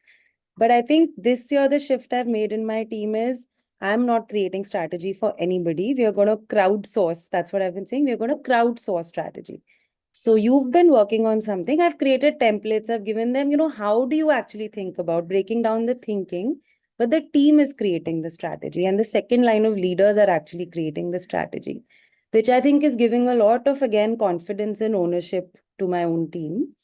But I think this year, the shift I've made in my team is I'm not creating strategy for anybody. We are going to crowdsource. That's what I've been saying. We're going to crowdsource strategy. So you've been working on something. I've created templates. I've given them, how do you actually think about breaking down the thinking? But the team is creating the strategy, and the second line of leaders are actually creating the strategy, which I think is giving a lot of, again, confidence and ownership to my own team.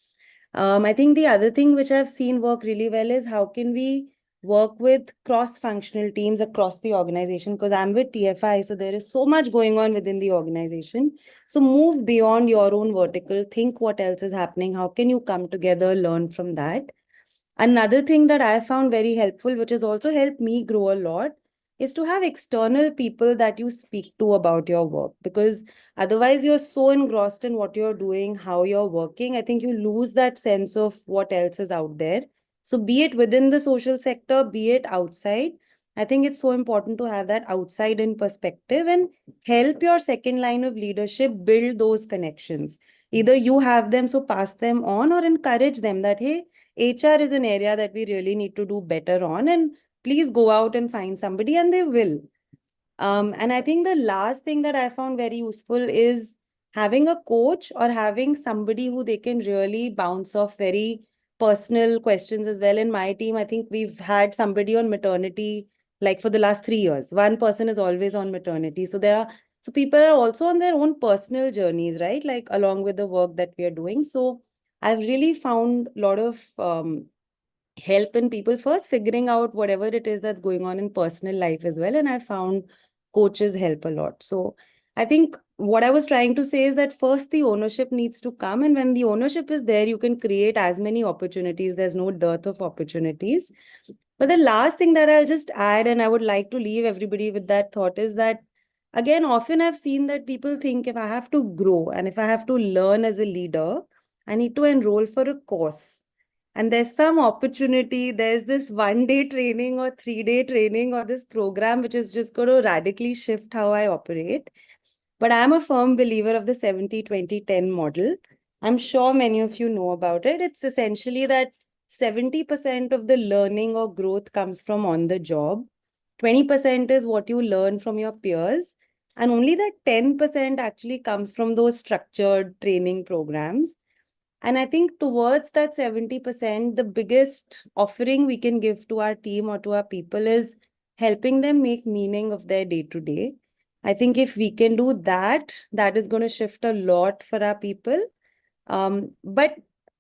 I think the other thing which I've seen work really well is how can we work with cross-functional teams across the organization, because I'm with TFI, so there is so much going on within the organization. So move beyond your own vertical, think what else is happening, how can you come together, learn from that. Another thing that I found very helpful, which has also helped me grow a lot, is to have external people that you speak to about your work, because otherwise you're so engrossed in what you're doing, how you're working. I think you lose that sense of what else is out there. So be it within the social sector, be it outside, I think it's so important to have that outside in perspective and help your second line of leadership build those connections. Either you have them, so pass them on, or encourage them that, hey, HR is an area that we really need to do better on, and please go out and find somebody, and they will. And I think the last thing that I found very useful is having a coach or having somebody who they can really bounce off very personal questions as well. In my team, I think we've had somebody on maternity like for the last 3 years. One person is always on maternity. So people are also on their own personal journeys, right? Like along with the work that we are doing. So I've really found a lot of help in people first figuring out whatever it is that's going on in personal life as well. And I found coaches help a lot. So I think what I was trying to say is that first the ownership needs to come. And when the ownership is there, you can create as many opportunities. There's no dearth of opportunities. But the last thing that I'll just add, and I would like to leave everybody with that thought, is that again, often I've seen that people think if I have to grow and if I have to learn as a leader, I need to enroll for a course. And there's some opportunity, there's this 1-day training or 3-day training or this program which is just going to radically shift how I operate. But I'm a firm believer of the 70-20-10 model. I'm sure many of you know about it. It's essentially that 70% of the learning or growth comes from on the job. 20% is what you learn from your peers. And only that 10% actually comes from those structured training programs. And I think towards that 70%, the biggest offering we can give to our team or to our people is helping them make meaning of their day-to-day. I think if we can do that, that is going to shift a lot for our people. But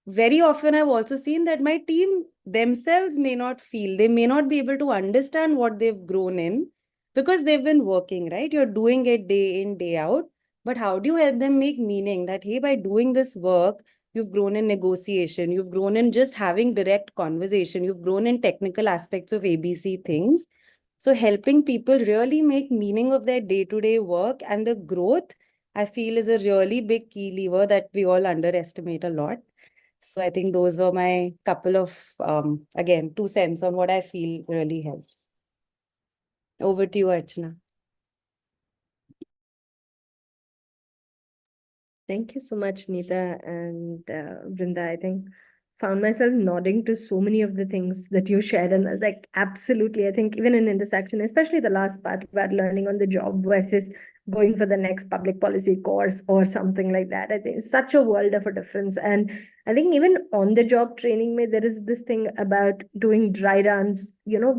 very often I've also seen that my team themselves may not feel, they may not be able to understand what they've grown in because they've been working, right? You're doing it day in, day out. But how do you help them make meaning that, hey, by doing this work, you've grown in negotiation, you've grown in just having direct conversation, you've grown in technical aspects of ABC things. So helping people really make meaning of their day-to-day work and the growth, I feel, is a really big key lever that we all underestimate a lot. So I think those were my couple of, again, 2 cents on what I feel really helps. Over to you, Archana. Thank you so much, Neeta and Brinda. I think found myself nodding to so many of the things that you shared, and I was like, absolutely. I think even in intersection, especially the last part about learning on the job versus going for the next public policy course or something like that. I think it's such a world of a difference. And I think even on the job training, there is this thing about doing dry runs,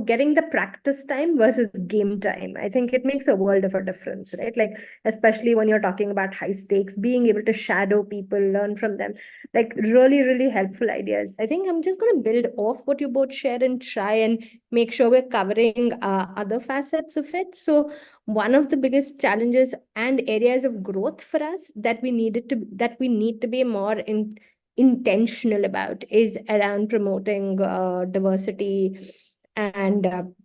getting the practice time versus game time. I think it makes a world of a difference, right? Like, especially when you're talking about high stakes, being able to shadow people, learn from them, like really, really helpful ideas. I think I'm just going to build off what you both shared and try and make sure we're covering other facets of it. So one of the biggest challenges and areas of growth for us that we need to be more intentional about is around promoting diversity and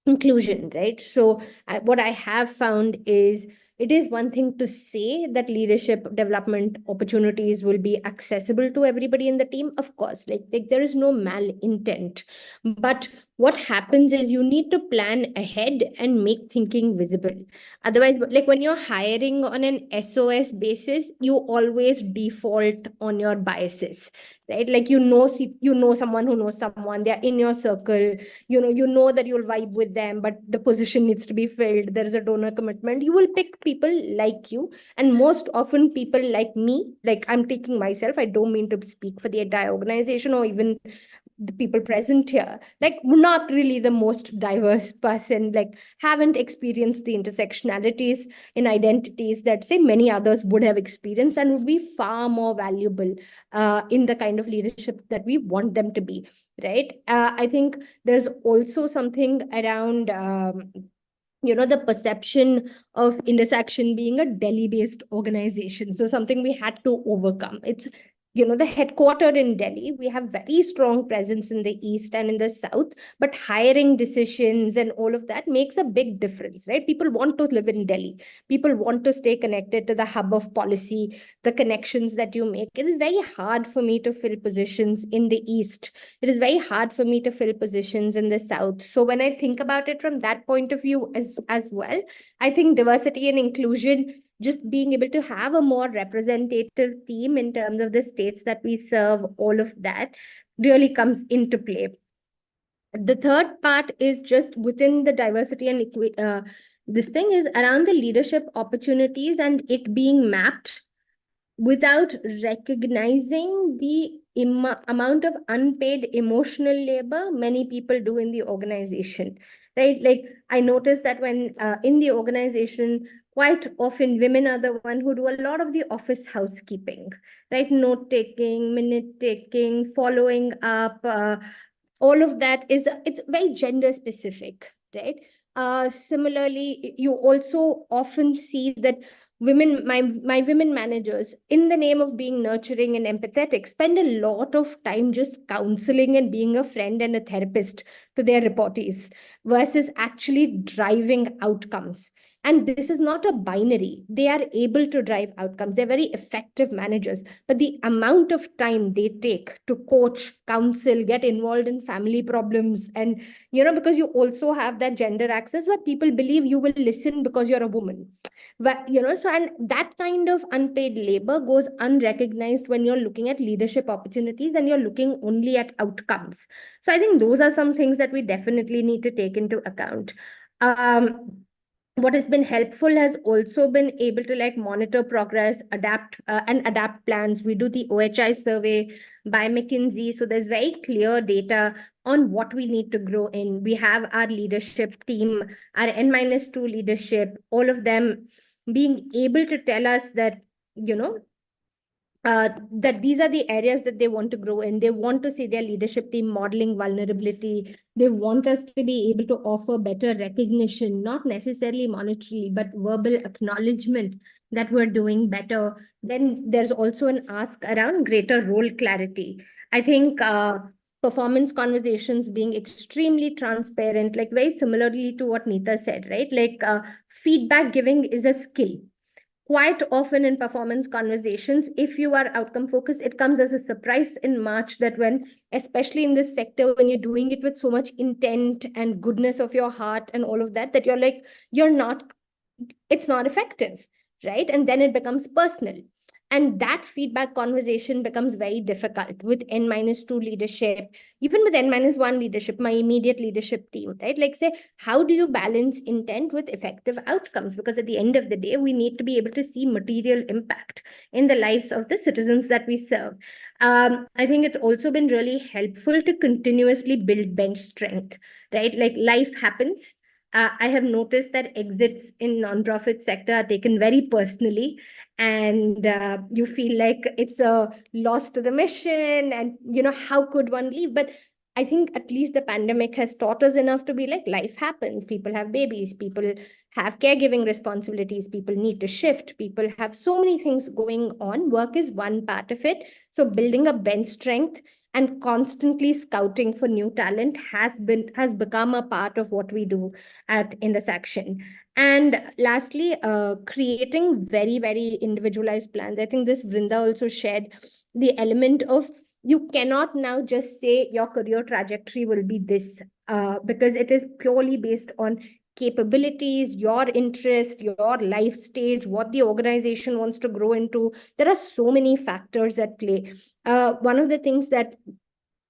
inclusion, right? So what I have found is it is one thing to say that leadership development opportunities will be accessible to everybody in the team. Of course, like there is no malintent, but what happens is you need to plan ahead and make thinking visible. Otherwise, like when you're hiring on an SOS basis, you always default on your biases, right? Like someone who knows someone, they're in your circle, you know that you'll vibe with them, but the position needs to be filled, there is a donor commitment, you will pick people like you. And most often people like me, like I'm taking myself, I don't mean to speak for the entire organization or even the people present here, like we're not really the most diverse person, like haven't experienced the intersectionalities in identities that say many others would have experienced and would be far more valuable in the kind of leadership that we want them to be, right? I think there's also something around the perception of intersection being a Delhi-based organization. So something we had to overcome. It's the headquartered in Delhi. We have very strong presence in the east and in the south, but hiring decisions and all of that makes a big difference, right? People want to live in Delhi. People want to stay connected to the hub of policy, the connections that you make. It is very hard for me to fill positions in the east. It is very hard for me to fill positions in the south. So when I think about it from that point of view as well, I think diversity and inclusion, just being able to have a more representative team in terms of the states that we serve, all of that really comes into play. The third part is just within the diversity and this thing is around the leadership opportunities and it being mapped without recognizing the amount of unpaid emotional labor many people do in the organization, right? Like I noticed that when in the organization, quite often women are the one who do a lot of the office housekeeping, right? Note taking, minute taking, following up, all of that it's very gender specific, right? Similarly, you also often see that my women managers, in the name of being nurturing and empathetic, spend a lot of time just counseling and being a friend and a therapist to their reportees versus actually driving outcomes. And this is not a binary. They are able to drive outcomes. They're very effective managers. But the amount of time they take to coach, counsel, get involved in family problems, and, because you also have that gender access where people believe you will listen because you're a woman. But, so, and that kind of unpaid labor goes unrecognized when you're looking at leadership opportunities and you're looking only at outcomes. So I think those are some things that we definitely need to take into account. What has been helpful has also been able to like monitor progress, adapt plans. We do the OHI survey by McKinsey, so there's very clear data on what we need to grow in. We have our leadership team, our N-2 leadership, all of them being able to tell us that, that these are the areas that they want to grow in. They want to see their leadership team modeling vulnerability. They want us to be able to offer better recognition, not necessarily monetarily, but verbal acknowledgement that we're doing better. Then there's also an ask around greater role clarity. I think performance conversations being extremely transparent, like very similarly to what Neeta said, right? Like feedback giving is a skill. Quite often in performance conversations, if you are outcome focused, it comes as a surprise in March that when, especially in this sector, when you're doing it with so much intent and goodness of your heart and all of that, that you're like, it's not effective, right? And then it becomes personal. And that feedback conversation becomes very difficult with N-2 leadership, even with N-1 leadership, my immediate leadership team, right? Like, say, how do you balance intent with effective outcomes? Because at the end of the day, we need to be able to see material impact in the lives of the citizens that we serve. I think it's also been really helpful to continuously build bench strength, right? Like life happens. I have noticed that exits in nonprofit sector are taken very personally, and you feel like it's a loss to the mission, and how could one leave? But I think at least the pandemic has taught us enough to be like, life happens. People have babies, people have caregiving responsibilities, people need to shift, people have so many things going on. Work is one part of it. So building a bench strength and constantly scouting for new talent has become a part of what we do at Intersection. And lastly, creating very, very individualized plans. I think this Vrinda also shared the element of, you cannot now just say your career trajectory will be this, because it is purely based on capabilities, your interest, your life stage, what the organization wants to grow into. There are so many factors at play. One of the things that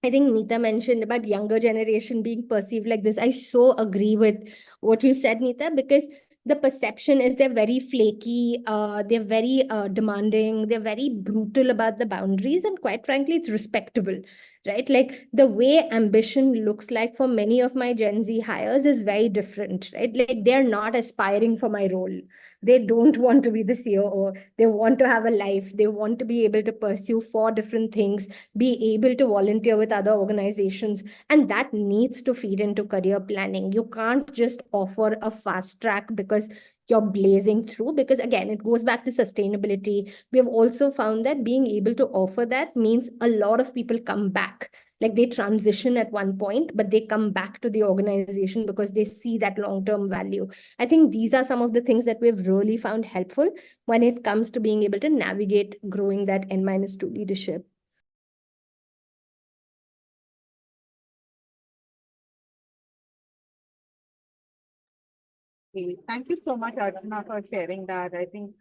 I think Neeta mentioned about younger generation being perceived like this, I so agree with what you said, Neeta, because the perception is they're very flaky, they're very demanding, they're very brutal about the boundaries, and quite frankly, it's respectable, right? Like the way ambition looks like for many of my Gen Z hires is very different, right? Like they're not aspiring for my role. They don't want to be the COO. They want to have a life. They want to be able to pursue 4 different things, be able to volunteer with other organizations, and that needs to feed into career planning. You can't just offer a fast track because you're blazing through, because again, it goes back to sustainability. We have also found that being able to offer that means a lot of people come back. Like they transition at one point, but they come back to the organization because they see that long-term value. I think these are some of the things that we've really found helpful when it comes to being able to navigate growing that N-2 leadership. Thank you so much, Archana, for sharing that. I think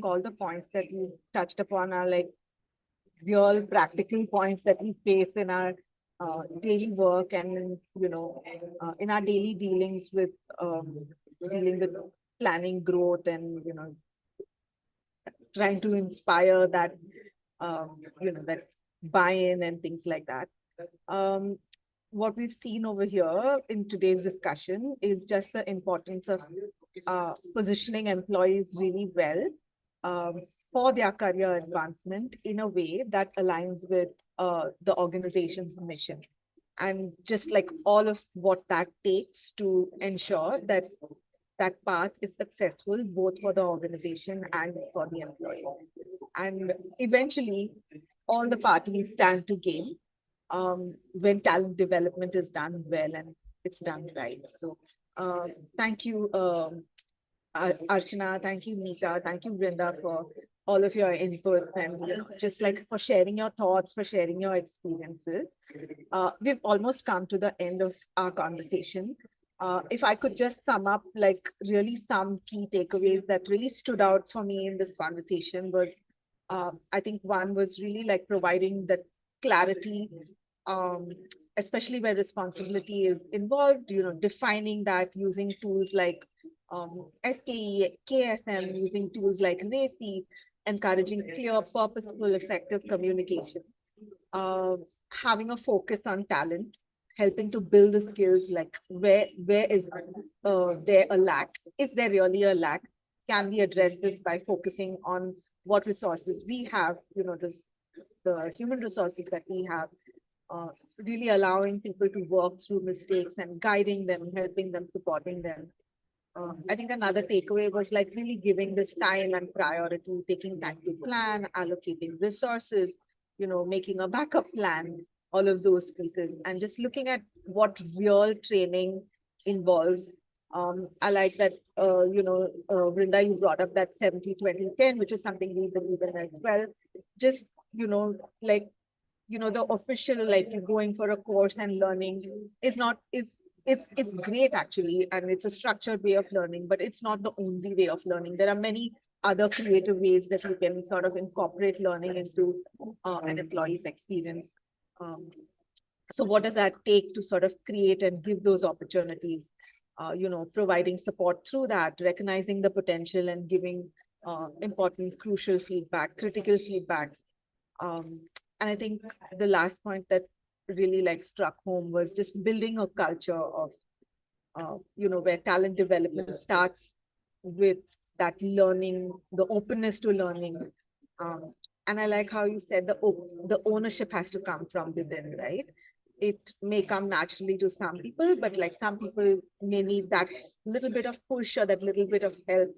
all the points that you touched upon are like real practical points that we face in our daily work and in our daily dealings with dealing with planning growth and trying to inspire that that buy-in and things like that. What we've seen over here in today's discussion is just the importance of positioning employees really well for their career advancement in a way that aligns with the organization's mission, and just like all of what that takes to ensure that that path is successful both for the organization and for the employee. And eventually, all the parties stand to gain when talent development is done well and it's done right. So thank you, Archana, thank you, Nita, thank you, Brinda, for all of your inputs and just like for sharing your thoughts, for sharing your experiences. We've almost come to the end of our conversation. If I could just sum up like really some key takeaways that really stood out for me in this conversation was, I think one was really like providing that clarity, especially where responsibility is involved, defining that using tools like SKE, KSM, using tools like RACI, encouraging clear, purposeful, effective communication, having a focus on talent, helping to build the skills, like where is there a lack? Is there really a lack? Can we address this by focusing on what resources we have, the human resources that we have, really allowing people to work through mistakes and guiding them, helping them, supporting them. I think another takeaway was like really giving this time and priority, taking time to plan, allocating resources, making a backup plan, all of those pieces, and just looking at what real training involves. I like that, Brinda, you brought up that 70-20-10, which is something we believe in as well. Just, like, the official, like going for a course and learning is not, it's great actually, and it's a structured way of learning, but it's not the only way of learning. There are many other creative ways that you can sort of incorporate learning into an employee's experience. So what does that take to sort of create and give those opportunities? Providing support through that, recognizing the potential and giving important, crucial feedback, critical feedback. And I think the last point that really like struck home was just building a culture of, where talent development starts with that learning, the openness to learning. And I like how you said the ownership has to come from within, right? It may come naturally to some people, but like some people may need that little bit of push or that little bit of help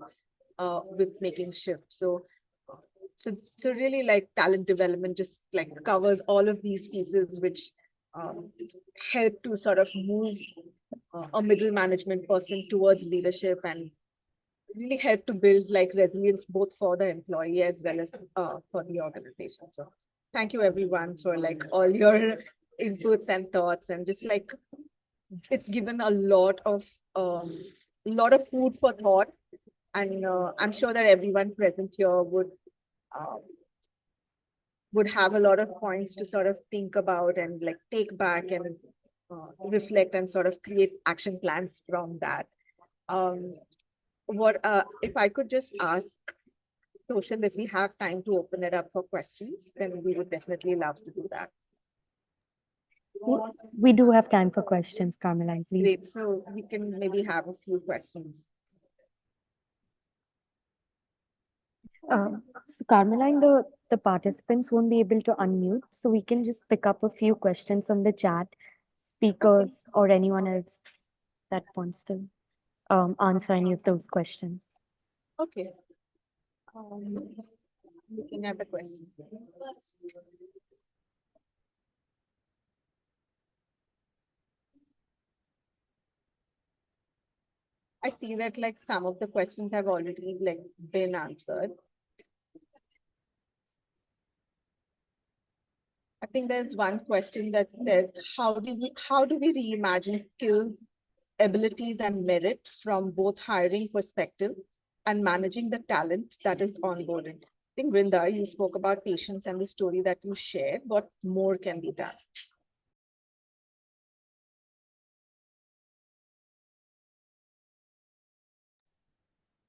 with making shifts. So really like talent development just like covers all of these pieces, which help to sort of move a middle management person towards leadership and really help to build like resilience both for the employee as well as for the organization. So thank you everyone for like all your inputs and thoughts, and just like it's given a lot of food for thought, and I'm sure that everyone present here would have a lot of points to sort of think about and like take back and reflect and sort of create action plans from that. If I could just ask Social, if we have time to open it up for questions, then we would definitely love to do that. We do have time for questions, Carmeline, please. Great, so we can maybe have a few questions. So Carmeline, the participants won't be able to unmute, so we can just pick up a few questions from the chat, speakers or anyone else that wants to answer any of those questions. Okay. Looking at the question. I see that like some of the questions have already like been answered. I think there's one question that says, how do we reimagine skills, abilities, and merit from both hiring perspective and managing the talent that is onboarded? I think Brinda, you spoke about patience and the story that you shared. What more can be done?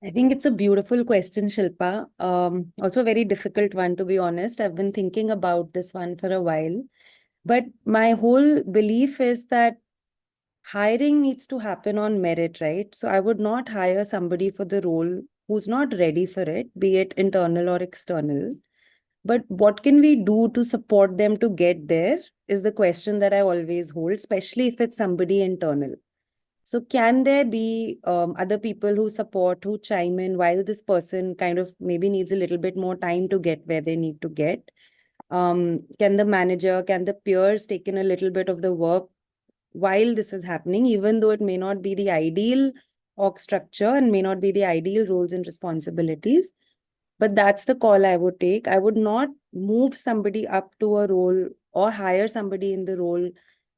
I think it's a beautiful question, Shilpa. Also a very difficult one, to be honest. I've been thinking about this one for a while. But my whole belief is that hiring needs to happen on merit, right? So I would not hire somebody for the role who's not ready for it, be it internal or external. But what can we do to support them to get there is the question that I always hold, especially if it's somebody internal. So can there be other people who support, who chime in while this person kind of maybe needs a little bit more time to get where they need to get? Can the manager, can the peers take in a little bit of the work while this is happening, even though it may not be the ideal org structure and may not be the ideal roles and responsibilities? But that's the call I would take. I would not move somebody up to a role or hire somebody in the role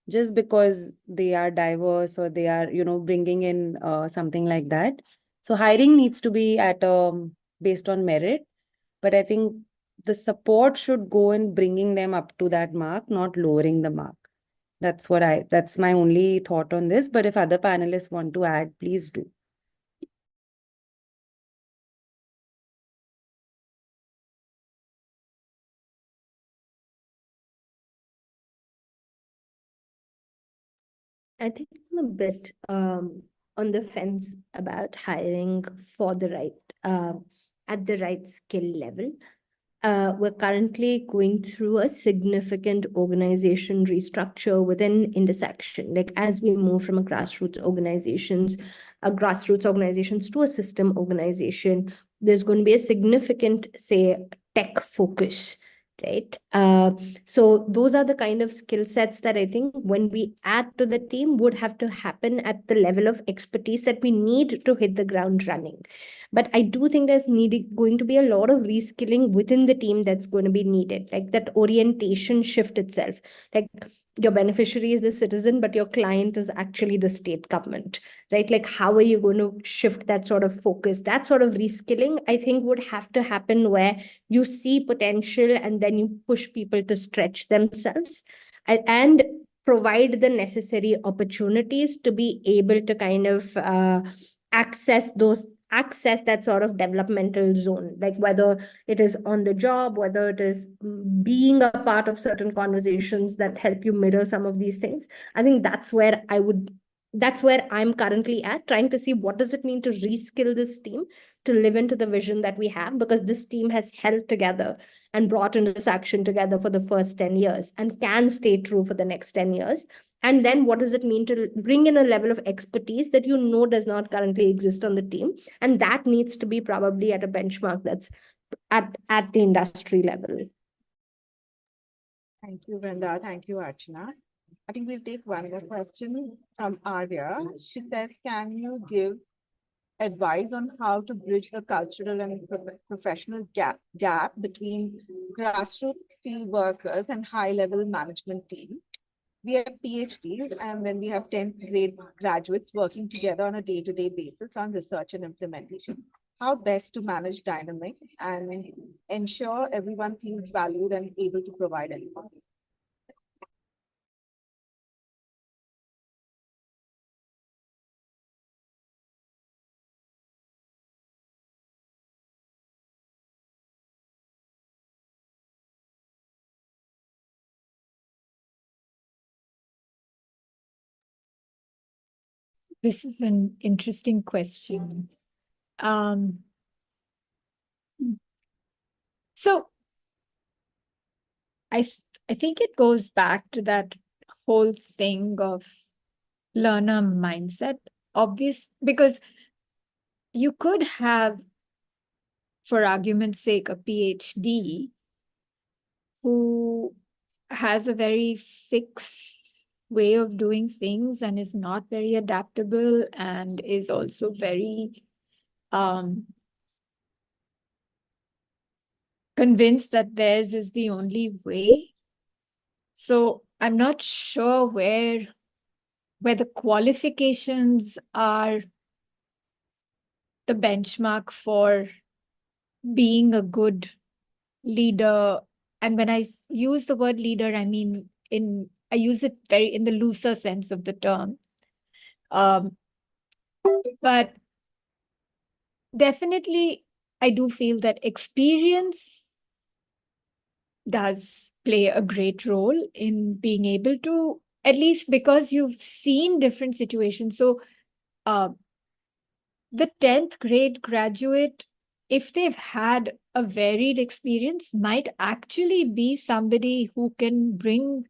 just because they are diverse or they are, bringing in something like that. So hiring needs to be based on merit, but I think the support should go in bringing them up to that mark, not lowering the mark. That's my only thought on this. But if other panelists want to add, please do. I think I'm a bit on the fence about hiring for the at the right skill level. We're currently going through a significant organization restructure within Intersection. Like as we move from a grassroots organizations to a system organization, there's going to be a significant, say, tech focus, right? So those are the kind of skill sets that I think when we add to the team would have to happen at the level of expertise that we need to hit the ground running. But I do think there's going to be a lot of reskilling within the team that's going to be needed, like that orientation shift itself. Like your beneficiary is the citizen, but your client is actually the state government, right? Like how are you going to shift that sort of focus? That sort of reskilling, I think, would have to happen where you see potential and then you push people to stretch themselves and provide the necessary opportunities to be able to kind of access that sort of developmental zone, like whether it is on the job, whether it is being a part of certain conversations that help you mirror some of these things. I think that's where I'm currently at, trying to see what does it mean to reskill this team to live into the vision that we have, because this team has held together and brought Intersection together for the first 10 years and can stay true for the next 10 years. And then what does it mean to bring in a level of expertise that does not currently exist on the team? And that needs to be probably at a benchmark that's at the industry level. Thank you, Vrinda. Thank you, Archana. I think we'll take one more question from Arya. She says, can you give advice on how to bridge the cultural and professional gap between grassroots field workers and high-level management team? We have PhDs, and then we have 10th grade graduates working together on a day-to-day basis on research and implementation. How best to manage dynamic and ensure everyone feels valued and able to provide anything? This is an interesting question. So I think it goes back to that whole thing of learner mindset, because you could have, for argument's sake, a PhD who has a very fixed way of doing things and is not very adaptable and is also very convinced that theirs is the only way. So I'm not sure where the qualifications are the benchmark for being a good leader. And when I use the word leader, I mean I use it very in the looser sense of the term. But definitely, I do feel that experience does play a great role in being able to, at least because you've seen different situations. So the 10th grade graduate, if they've had a varied experience might actually be somebody who can bring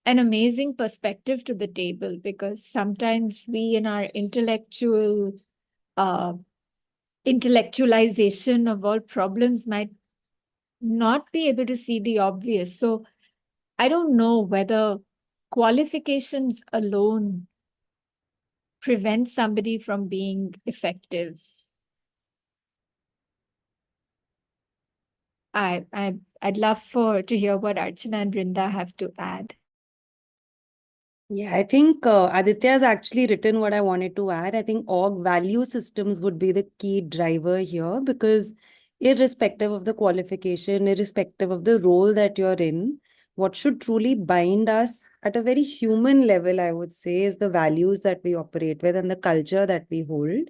an amazing perspective to the table, because sometimes we in our intellectualization of all problems might not be able to see the obvious. So I don't know whether qualifications alone prevent somebody from being effective. I'd love to hear what Archana and Brinda have to add. Yeah, I think Aditya has actually written what I wanted to add. I think org value systems would be the key driver here, because irrespective of the qualification, irrespective of the role that you're in, what should truly bind us at a very human level, I would say, is the values that we operate with and the culture that we hold.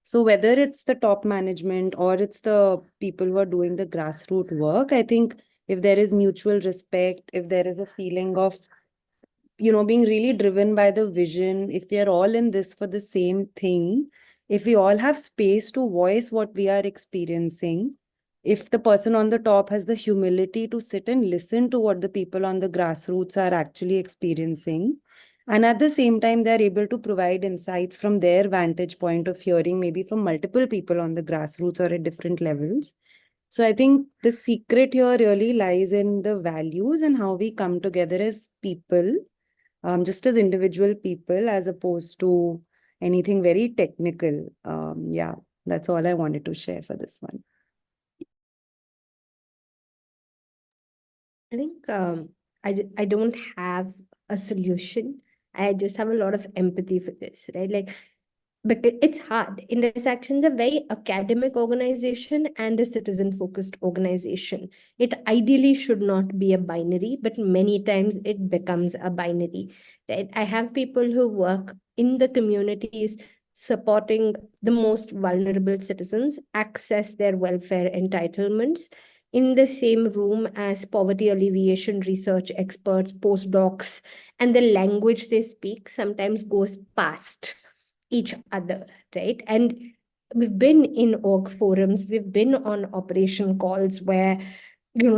So whether it's the top management or it's the people who are doing the grassroots work, I think if there is mutual respect, if there is a feeling of being really driven by the vision, if we are all in this for the same thing, if we all have space to voice what we are experiencing, if the person on the top has the humility to sit and listen to what the people on the grassroots are actually experiencing, and at the same time, they're able to provide insights from their vantage point of hearing, maybe from multiple people on the grassroots or at different levels. So I think the secret here really lies in the values and how we come together as people, just as individual people, as opposed to anything very technical. Yeah, that's all I wanted to share for this one. I think I don't have a solution. I just have a lot of empathy for this, right? Like, because it's hard. Intersection is a very academic organization and a citizen-focused organization. It ideally should not be a binary, but many times it becomes a binary, right? I have people who work in the communities supporting the most vulnerable citizens access their welfare entitlements in the same room as poverty alleviation research experts, postdocs, and the language they speak sometimes goes past each other, right? And we've been in org forums, we've been on operation calls where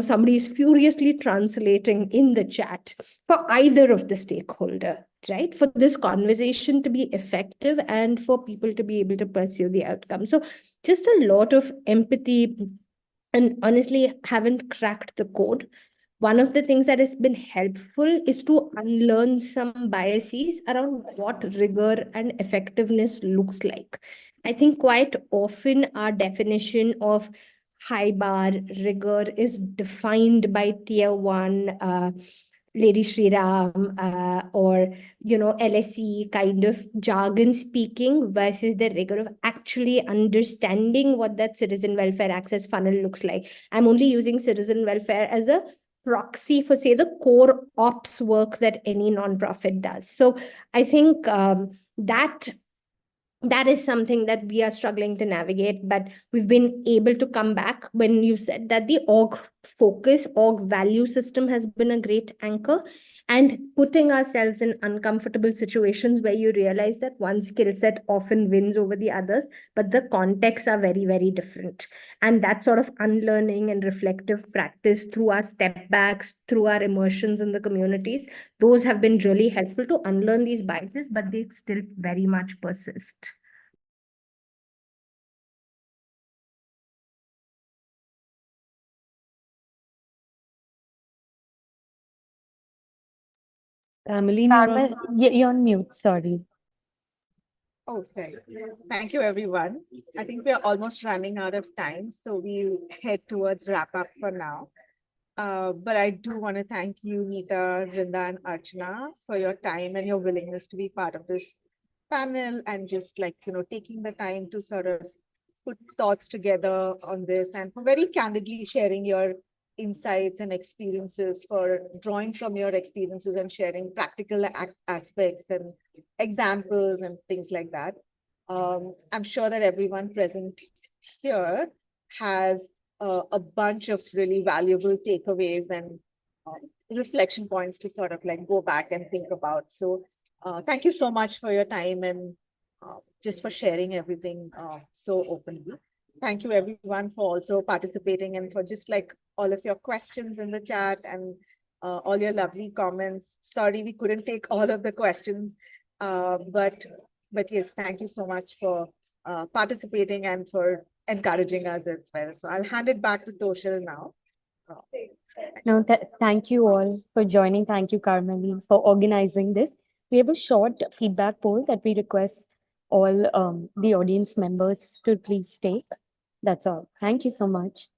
somebody is furiously translating in the chat for either of the stakeholder, right? For this conversation to be effective and for people to be able to pursue the outcome. So just a lot of empathy, and honestly haven't cracked the code. One of the things that has been helpful is to unlearn some biases around what rigor and effectiveness looks like. I think quite often our definition of high bar rigor is defined by tier one, Lady Shri Ram, or LSE kind of jargon speaking versus the rigor of actually understanding what that citizen welfare access funnel looks like. I'm only using citizen welfare as a proxy for, say, the core ops work that any nonprofit does. So I think that is something that we are struggling to navigate, but we've been able to come back. When you said that the org focus, org value system has been a great anchor, and putting ourselves in uncomfortable situations where you realize that one skill set often wins over the others, but the contexts are very, very different. And that sort of unlearning and reflective practice through our step backs, through our immersions in the communities, those have been really helpful to unlearn these biases, but they still very much persist. Emily, Carmel, you're on mute, sorry. Oh, sorry. Thank you, everyone. I think we are almost running out of time, so we'll head towards wrap up for now. But I do want to thank you, Neeta, Vrinda, and Archana, for your time and your willingness to be part of this panel and just taking the time to sort of put thoughts together on this and for very candidly sharing your insights and experiences, for drawing from your experiences and sharing practical aspects and examples and things like that. I'm sure that everyone present here has a bunch of really valuable takeaways and reflection points to sort of go back and think about. So thank you so much for your time and just for sharing everything so openly. thank you everyone for also participating and for just like all of your questions in the chat and all your lovely comments. Sorry we couldn't take all of the questions, but yes, thank you so much for participating and for encouraging us as well. So I'll hand it back to Toshal now. No, thank you all for joining. Thank you, Carmeline, for organizing this. We have a short feedback poll that we request all the audience members to please take. That's all. Thank you so much.